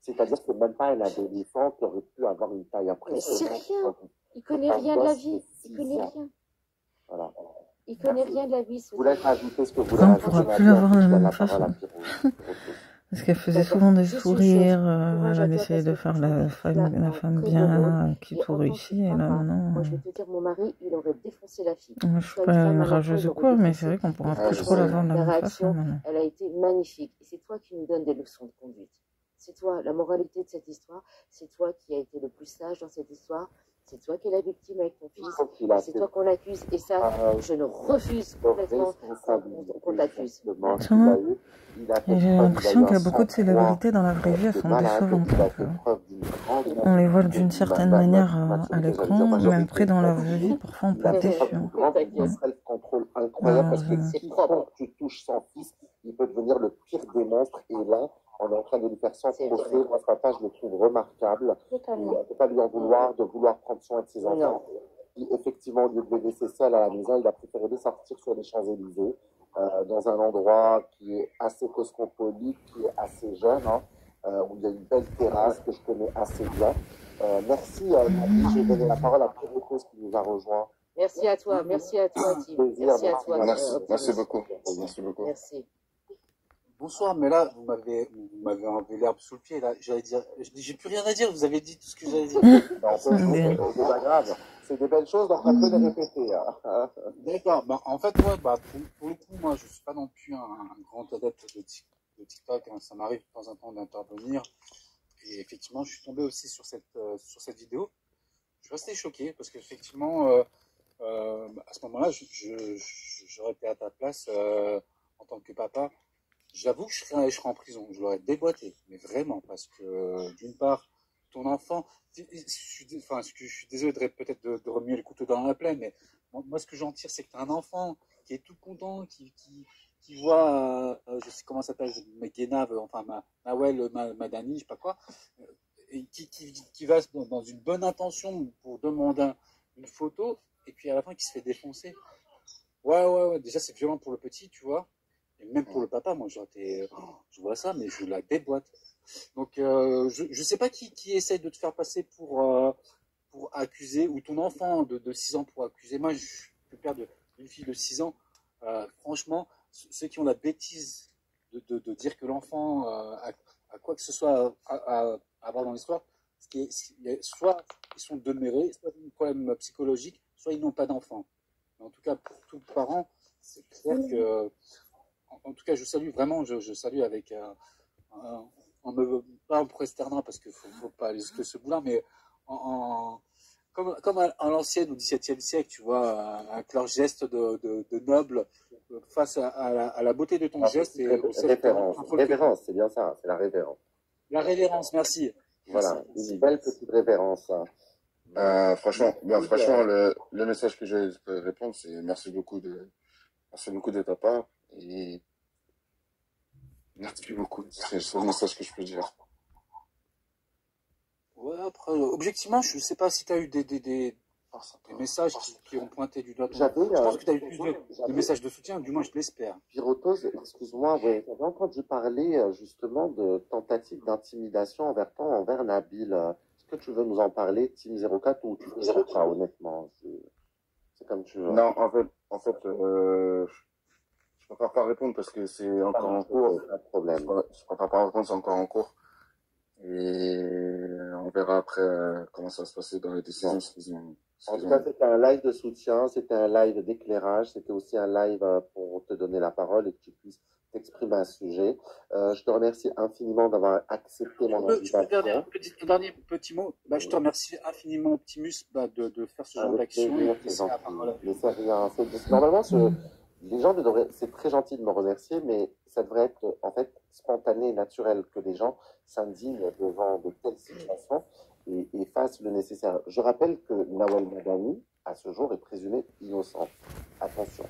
C'est-à-dire que même pas un adolescent qui aurait pu avoir une taille impressionnante. C'est rien. Il connaît rien de la vie. Il connaît rien. Voilà. Il connaît rien de la vie. Je vous laisse ajouter ce que vous voulez. On ne pourra plus l'avoir de la même façon. Parce qu'elle faisait souvent des fous rires, elle essayait de faire la femme bien, qui tout réussit, et là maintenant... Moi je vais te dire, mon mari, il aurait défoncé la fille. Je suis pas une rageuse ou quoi, mais c'est vrai qu'on pourra plus trop l'avoir de la même façon maintenant. Elle a été magnifique, et c'est toi qui nous donnes des leçons de conduite. C'est toi, la moralité de cette histoire, c'est toi qui as été le plus sage dans cette histoire, c'est toi qui es la victime avec ton fils, c'est toi qu'on accuse, et ça, je ne refuse complètement qu'on t'accuse. J'ai l'impression qu'il y a beaucoup de célébrités dans la vraie vie, elles sont décevantes. On les voit d'une certaine manière à l'écran, même près dans la vraie vie, parfois on peut être déçu. Self-control incroyable, parce que si tu touches son fils, il peut devenir le pire des monstres, et là, on est en train de lui faire s'enfoncer. Moi, ce papa, je le trouve remarquable. On ne peut pas lui en vouloir de vouloir prendre soin de ses enfants. Et effectivement, au lieu de les laisser seuls à la maison, il a préféré les sortir sur les Champs-Élysées, dans un endroit qui est assez cosmopolite, qui est assez jeune, où il y a une belle terrasse que je connais assez bien. Merci, Nabi. Je vais donner la parole à Pierre Rose qui nous a rejoint. Merci à toi, Tim. Merci à toi. Merci beaucoup. Merci beaucoup. Merci. Bonsoir, mais là, vous m'avez enlevé l'herbe sous le pied, là. J'allais dire, j'ai plus rien à dire, vous avez dit tout ce que j'allais dire. C'est pas grave. C'est des belles choses, donc on peut les répéter. D'accord. Bah, en fait, ouais, pour le coup, moi, je suis pas non plus un grand adepte de TikTok. Hein. Ça m'arrive de temps en temps d'intervenir. Et effectivement, je suis tombé aussi sur cette vidéo. Je suis resté choqué parce qu'effectivement, à ce moment-là, j'aurais été à ta place en tant que papa. J'avoue que je serais en prison, je l'aurais déboîté, mais vraiment, parce que d'une part, ton enfant, je suis désolé peut-être de remuer le couteau dans la plaie, mais moi ce que j'en tire, c'est que tu as un enfant qui est tout content, qui voit, je sais comment ça s'appelle, Guénave, enfin Nawel Madani, je sais pas quoi, et qui va dans une bonne intention pour demander une photo, et puis à la fin qui se fait défoncer. Ouais, déjà c'est violent pour le petit, tu vois. Et même pour le papa, moi, je vois ça, mais je la déboîte. Donc, je sais pas qui essaye de te faire passer pour accuser, ou ton enfant de 6 ans pour accuser. Moi, je suis le père d'une fille de 6 ans. Franchement, ceux qui ont la bêtise de dire que l'enfant a quoi que ce soit à avoir dans l'histoire, soit ils sont demeurés, soit ils ont un problème psychologique, soit ils n'ont pas d'enfant. En tout cas, pour tout parent, c'est clair que... En tout cas, je salue vraiment, je salue avec pas en prosternant parce qu'il faut pas aller jusque ce bout-là, mais comme à l'ancienne au XVIIe siècle, tu vois, avec leur geste de noble face à la beauté de ton geste. Et révérence, c'est bien ça, c'est la révérence. La révérence, merci. Voilà, une belle petite révérence. Franchement, le message que je peux répondre, c'est merci beaucoup de ta part. Et merci beaucoup. C'est le message que je peux dire. Ouais, après, objectivement, je sais pas si tu as eu des messages qui ont pointé du doigt. Je pense que tu as eu plus de messages de soutien, du moins je l'espère. Pirotose, excuse-moi, j'avais entendu parler justement de tentatives d'intimidation envers Nabil. Est-ce que tu veux nous en parler, Team 04, ou tu veux pas, honnêtement? C'est comme tu veux. Non, en fait, je préfère pas répondre parce que c'est encore en cours. Pas de problème. Je préfère pas répondre, c'est encore en cours. Et on verra après comment ça va se passer dans les décisions. En tout cas, c'était un live de soutien, c'était un live d'éclairage, c'était aussi un live pour te donner la parole et que tu puisses t'exprimer à ce sujet. Je te remercie infiniment d'avoir accepté mon invitation. Dernier petit mot. Je te remercie infiniment, Optimus, de faire ce genre d'action. Normalement, les gens devraient, c'est très gentil de me remercier, mais ça devrait être en fait spontané et naturel que les gens s'indignent devant de telles situations et fassent le nécessaire. Je rappelle que Nawel Madani, à ce jour, est présumée innocente. Attention,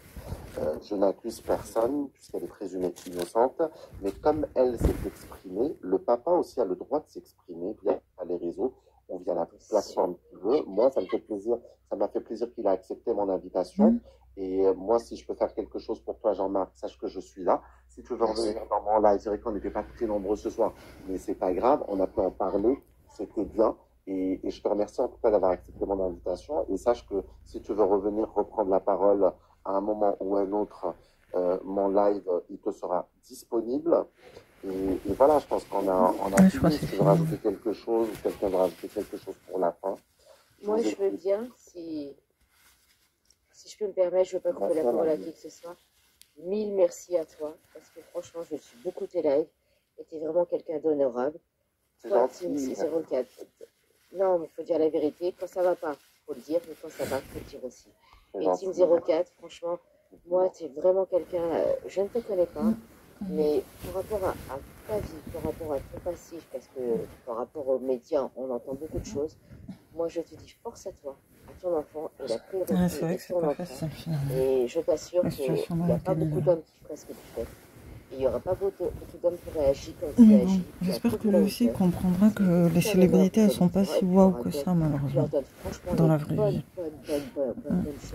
je n'accuse personne puisqu'elle est présumée innocente, mais comme elle s'est exprimée, le papa aussi a le droit de s'exprimer via les réseaux ou via la plateforme qu'il veut. Moi, ça me fait plaisir, ça m'a fait plaisir qu'il a accepté mon invitation. Et moi, si je peux faire quelque chose pour toi, Jean-Marc, sache que je suis là. Si tu veux revenir dans mon live, c'est vrai qu'on n'était pas très nombreux ce soir, mais c'est pas grave, on a pu en parler, c'était bien. Et je te remercie en tout cas d'avoir accepté mon invitation. Et sache que si tu veux revenir reprendre la parole à un moment ou un autre, mon live, il te sera disponible. Et voilà, je pense qu'on a fini. Si tu veux rajouter quelque chose, ou quelqu'un veut rajouter quelque chose pour la fin. Moi, je veux bien, si je peux me permettre, je ne veux pas couper la parole à qui que ce soit. 1000 merci à toi, parce que franchement, je suis beaucoup tes lives, et tu es vraiment quelqu'un d'honorable. C'est toi, gentil. Team 04. Non, mais il faut dire la vérité. Quand ça ne va pas, il faut le dire, mais quand ça va, il faut le dire aussi. Et Team 04, franchement, moi, tu es vraiment quelqu'un, je ne te connais pas, mais par rapport à ta vie, par rapport à ton passif, parce que par rapport aux médias, on entend beaucoup de choses, moi, je te dis force à toi, à ton enfant, et la priorité est ton enfant. Et je t'assure qu'il n'y a pas beaucoup d'hommes qui feraient ce que tu fais. Il n'y aura pas beaucoup d'hommes qui réagissent comme tu réagis. J'espère que lui aussi comprendra que les célébrités, elles sont pas si waouh que ça, malheureusement, dans la vraie vie.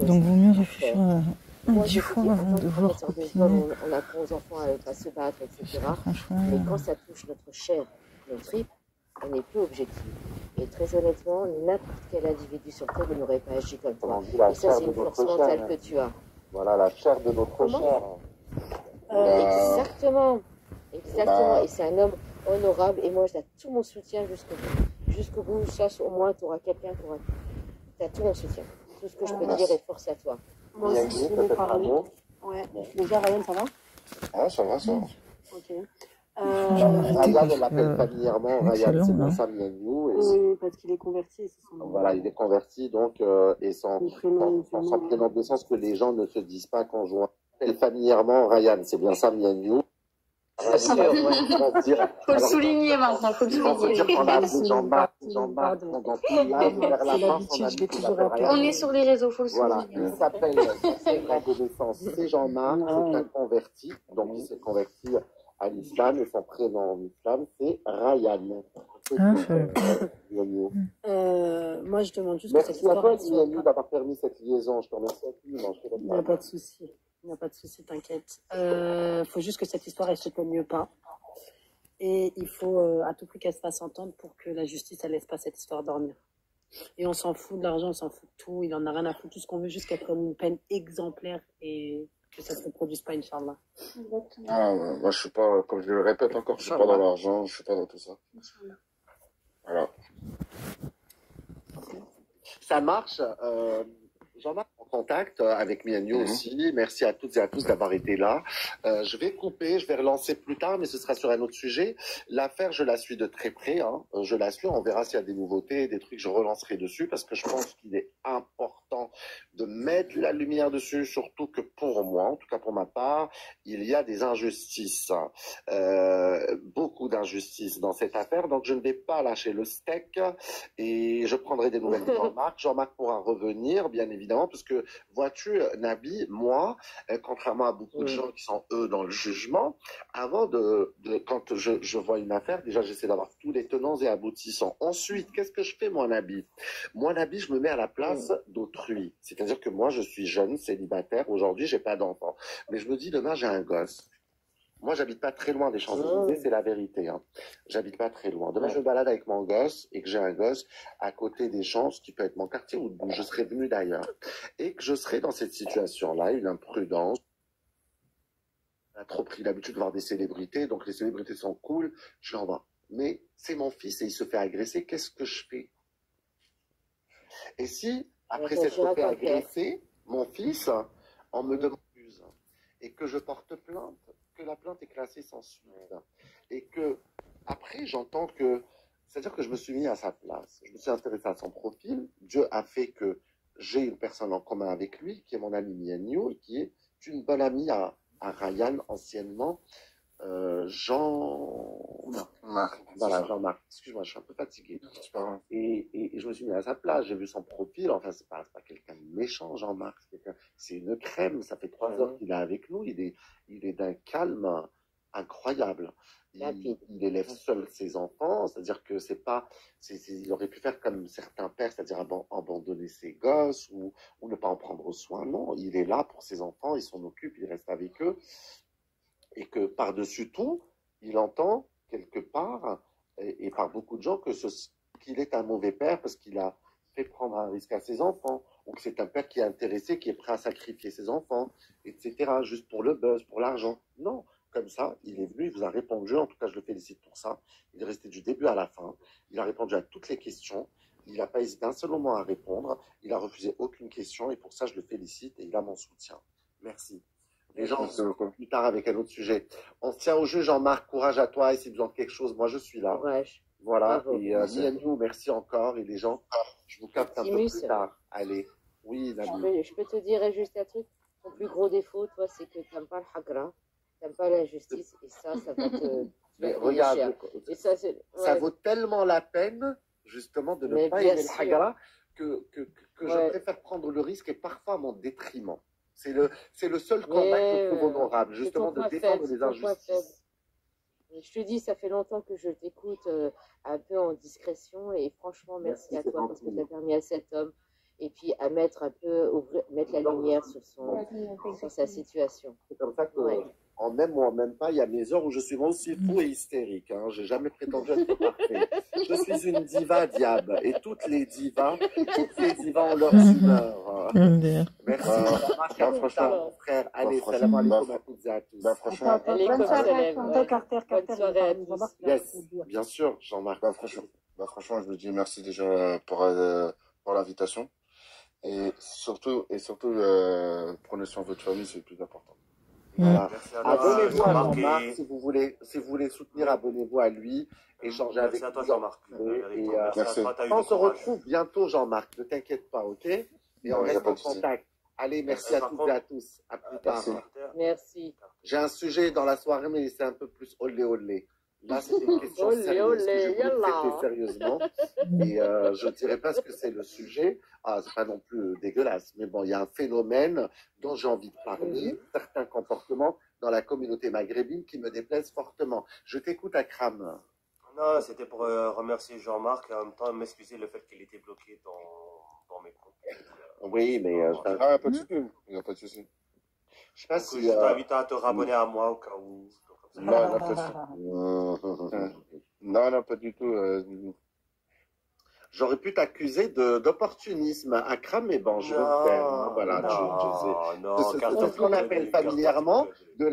Donc, vaut mieux réfléchir à 10 fois avant de voir copiner. On apprend aux enfants à ne pas se battre, etc. Mais quand ça touche notre chair, nos tripes, on n'est plus objectif. Et très honnêtement, n'importe quel individu sur Terre n'aurait pas agi comme toi. Et ça, c'est une force mentale que tu as. Voilà, la chair de notre chair. Exactement. Et c'est un homme honorable. Et moi, je donne tout mon soutien jusqu'au bout. Jusqu'au bout, ça, au moins, tu auras quelqu'un qui aura... Tu as tout mon soutien. Tout ce que je peux te dire est force à toi. Moi aussi, je voulais parler. Ouais. Déjà, Ryan, ça va? Ah, ça va, ça va. Ok. Ryan, on l'appelle familièrement Ryan, c'est bien ça, Mianou. Oui, parce qu'il est converti. Voilà, il est converti, donc, et son prénom de naissance que les gens ne se disent pas conjoint. Elle familièrement Ryan, c'est bien ça, Mianou. Faut le souligner maintenant, faut le souligner. On est sur les réseaux, faut le souligner. Voilà, il s'appelle, de naissance, c'est Jean-Marc, c'est un converti, donc il s'est converti à l'islam et son prénom en islam, c'est Ryan. Moi, je demande juste que cette histoire... Merci à toi, d'avoir permis cette liaison. Je te remercie infiniment. Il n'y a pas de souci. Il n'y a pas de souci, t'inquiète. Faut juste que cette histoire, elle se pogne pas. Et il faut à tout prix qu'elle se fasse entendre pour que la justice, elle laisse pas cette histoire dormir. Et on s'en fout de l'argent, on s'en fout de tout. Il en a rien à foutre. Tout ce qu'on veut, juste qu'elle prenne une peine exemplaire et que ça ne se reproduise pas, Inch'Allah. Ah, moi, je suis pas, comme je le répète encore, je suis pas dans l'argent, je suis pas dans tout ça. Voilà. Ça marche. Jean-Marc, en contact avec Mianou aussi. Merci à toutes et à tous d'avoir été là. Je vais couper, je vais relancer plus tard, mais ce sera sur un autre sujet. L'affaire, je la suis de très près. Je la suis. On verra s'il y a des nouveautés, des trucs. Je relancerai dessus parce que je pense qu'il est important de mettre la lumière dessus, surtout que pour moi, en tout cas pour ma part, il y a des injustices. Beaucoup d'injustices dans cette affaire. Donc, je ne vais pas lâcher le steak et je prendrai des nouvelles de Jean-Marc. Jean-Marc pourra revenir, bien évidemment, parce que que, vois-tu, Nabi, moi, contrairement à beaucoup de gens qui sont, eux, dans le jugement, avant quand je vois une affaire, déjà, j'essaie d'avoir tous les tenants et aboutissants. Ensuite, qu'est-ce que je fais, moi, Nabi? Moi, Nabi, je me mets à la place d'autrui. C'est-à-dire que moi, je suis jeune, célibataire. Aujourd'hui, j'ai pas d'enfant. Mais je me dis, demain, j'ai un gosse. Moi, j'habite pas très loin des Champs-Élysées, c'est la vérité. Hein. J'habite pas très loin. Demain, je me balade avec mon gosse et que j'ai un gosse à côté des Champs, ce qui peut être mon quartier ou d'où je serais venu d'ailleurs. Et que je serais dans cette situation-là, une imprudence. On a trop pris l'habitude de voir des célébrités, donc les célébrités sont cool, je l'envoie. Mais c'est mon fils et il se fait agresser, qu'est-ce que je fais? Et si, après s'être fait agresser, mon fils, on me demande et que je porte plainte, que la plainte est classée sans suite, et que après j'entends que, c'est-à-dire que je me suis mis à sa place, je me suis intéressé à son profil, Dieu a fait que j'ai une personne en commun avec lui, qui est mon ami Mienio, et qui est une bonne amie à Ryan, anciennement, Jean-Marc. Voilà, Jean-Marc. Excuse-moi, je suis un peu fatigué. Et je me suis mis à sa place, j'ai vu son profil, enfin, c'est pas quelqu'un de méchant, Jean-Marc, c'est une crème, ça fait 3 heures qu'il est avec nous, il est d'un calme incroyable. Il élève seul ses enfants, c'est-à-dire que il aurait pu faire comme certains pères, c'est-à-dire abandonner ses gosses ou ne pas en prendre soin. Non, il est là pour ses enfants, il s'en occupe, il reste avec eux. Et que par-dessus tout, il entend quelque part, et par beaucoup de gens, qu'il est un mauvais père parce qu'il a fait prendre un risque à ses enfants, ou que c'est un père qui est intéressé, qui est prêt à sacrifier ses enfants, etc., juste pour le buzz, pour l'argent. Non, comme ça, il est venu, il vous a répondu, en tout cas je le félicite pour ça, il est resté du début à la fin, il a répondu à toutes les questions, il n'a pas hésité un seul moment à répondre, il a refusé aucune question, et pour ça je le félicite, et il a mon soutien. Merci. Les gens, plus tard avec un autre sujet. On se tient au jeu, Jean-Marc, courage à toi, et si besoin de quelque chose, moi je suis là. Courage. Voilà, bravo. Et nous, merci encore, et les gens, je vous capte un peu plus tard. Allez, oui, je peux te dire juste un truc, ton plus gros défaut, toi, c'est que tu n'aimes pas le hagra, tu n'aimes pas la justice, et ça va te... Mais regarde, et ça vaut tellement la peine, justement, de ne pas aimer le hagra, que je préfère prendre le risque, et parfois à mon détriment. C'est le seul combat que je trouve honorable, justement, de défendre les injustices. Je te dis, ça fait longtemps que je t'écoute un peu en discrétion et franchement, merci à toi parce que tu as permis à cet homme et puis à mettre un peu, mettre la lumière sur sa situation. C'est comme ça que, en même ou en même pas, il y a des heures où je suis moi aussi fou et hystérique. Hein. J'ai jamais prétendu être parfait. Je suis une diva diable et toutes les divas ont leurs humeurs. Merci. Franchement, frère, allez, salam alaikum à toutes et à tous. Franchement, bonne soirée à tous. Yes, bien sûr, Jean-Marc. Franchement, je vous dis merci déjà pour l'invitation. Et surtout, prenez soin de votre famille, c'est le plus important. Voilà. Abonnez-vous à Jean-Marc si vous voulez soutenir, abonnez-vous à lui, échangez avec lui. Merci à toi, Jean-Marc. On se retrouve bientôt, Jean-Marc, ne t'inquiète pas, ok? Et on reste en contact. Allez, merci à toutes et à tous. À plus tard. Merci. J'ai un sujet dans la soirée, mais c'est un peu plus olé olé. Là, c'est une question sérieuse que je voulais traiter sérieusement. Et je ne dirais pas ce que c'est le sujet. Ah, c'est pas non plus dégueulasse. Mais bon, il y a un phénomène dont j'ai envie de parler. Certains comportements dans la communauté maghrébine qui me déplaisent fortement. Je t'écoute, Akram. Non, c'était pour remercier Jean-Marc et en même temps m'excuser le fait qu'il était bloqué dans mes comptes. Oui, mais... il n'y a pas de souci. Il n'y a pas de souci. Je sais pas si... Je t'invite à te rabonner à moi au cas où... Non, pas du tout. J'aurais pu t'accuser d'opportunisme, Akram, mais bon, je vais le faire. Hein, voilà, c'est ce qu'on appelle familièrement de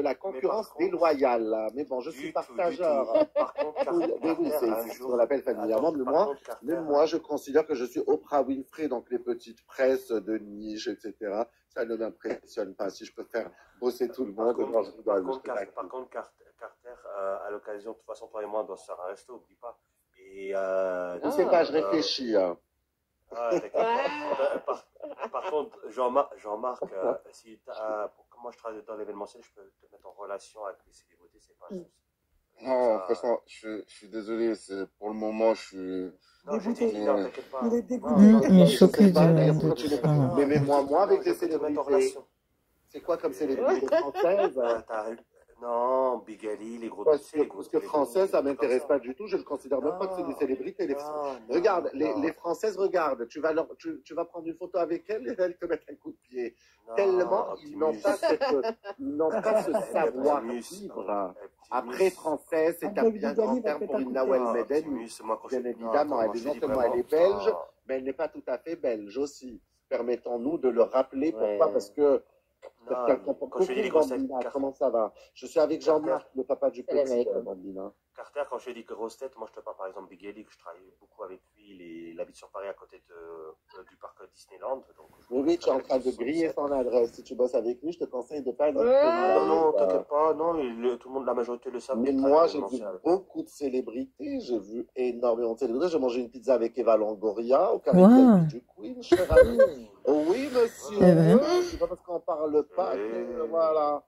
la concurrence déloyale. Mais bon, je suis partageur. Par contre, oui, c'est ce qu'on appelle familièrement. Mais moi, je considère que je suis Oprah Winfrey, donc les petites presses de niche, etc. Ça ne m'impressionne pas. Si je peux faire bosser tout le monde. Par contre, Carter, à l'occasion, de toute façon, toi et moi, on doit se faire un resto, oublie pas. Et je sais pas, je réfléchis. Par contre, Jean-Marc, si moi je travaille dans l'événementiel, je peux te mettre en relation avec les célébrités, c'est pas juste. Non, franchement, je suis désolé. Pour le moment, je suis... Non, j'ai dit, non, t'inquiète pas. Il est choqué de tout ça. Mais moi, avec les célébrités, c'est quoi comme célébrité française? Non, Big Ali, les gros Parce que français, ça m'intéresse pas du tout. Je ne considère même pas que c'est des célébrités. Regarde, les Françaises regardent. Tu vas prendre une photo avec elles et elles te mettent un coup de pied. Tellement ils n'ont pas ce savoir-vivre. Après, française, c'est un bien grand terme pour une Nawel Medeni. Bien évidemment, elle est belge, mais elle n'est pas tout à fait belge aussi. Permettons-nous de le rappeler. Pourquoi? Parce que quand je fais des grosses têtes, comment ça va? Je suis avec Jean-Marc, le papa du petit, Bambina. Carter, quand je dis grosses têtes, moi je te parle par exemple Big Ali, que je travaille beaucoup avec lui, il habite sur Paris à côté du parc Disneyland. Donc, oui, tu es en train de griller son adresse. Si tu bosses avec lui, je te conseille de pas aller. Non, t'inquiète pas, non, tout le monde, la majorité le savent. Mais moi, j'ai vu beaucoup de célébrités, j'ai vu énormément de célébrités. J'ai mangé une pizza avec Eva Longoria au Caribbean du Queen, cher ami. Oh oui, monsieur. C'est pas parce qu'on parle pas que, voilà.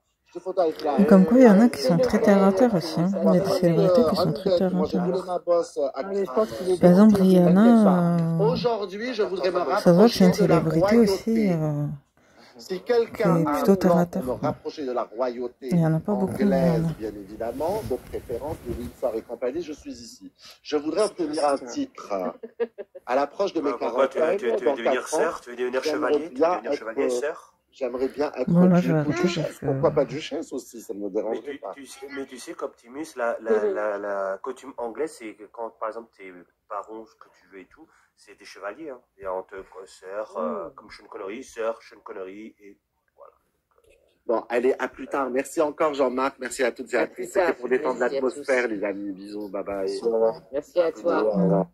Comme quoi, il y en a qui sont très terre à terre aussi. Hein. Il y a des célébrités qui sont très terre à terre. Par exemple, Rihanna, ça voit que c'est une célébrité aussi. Si quelqu'un a plutôt terre à terre. me rapprocher de la royauté Il n'y en a pas beaucoup. Anglaise, bien évidemment, de préférence de Windsor et compagnie, je suis ici. Je voudrais obtenir un titre à l'approche de mes 40 ans. Tu veux devenir sœur? Tu veux devenir chevalier? Tu veux devenir chevalier, sœur? J'aimerais bien être duchesse. Pourquoi pas duchesse aussi? Ça ne me dérangerait pas. Mais tu sais qu'Optimus, la coutume anglaise, c'est que quand, par exemple, tes parents, ce que tu veux et tout, c'est des chevaliers. Hein. Et on te sœur, comme Sean Connery, sœur, Sean Connery, et voilà. Bon, allez, à plus tard. Merci encore, Jean-Marc. Merci à toutes et à tous. C'était pour détendre l'atmosphère, les amis. Bisous, bye bye. Merci à toi.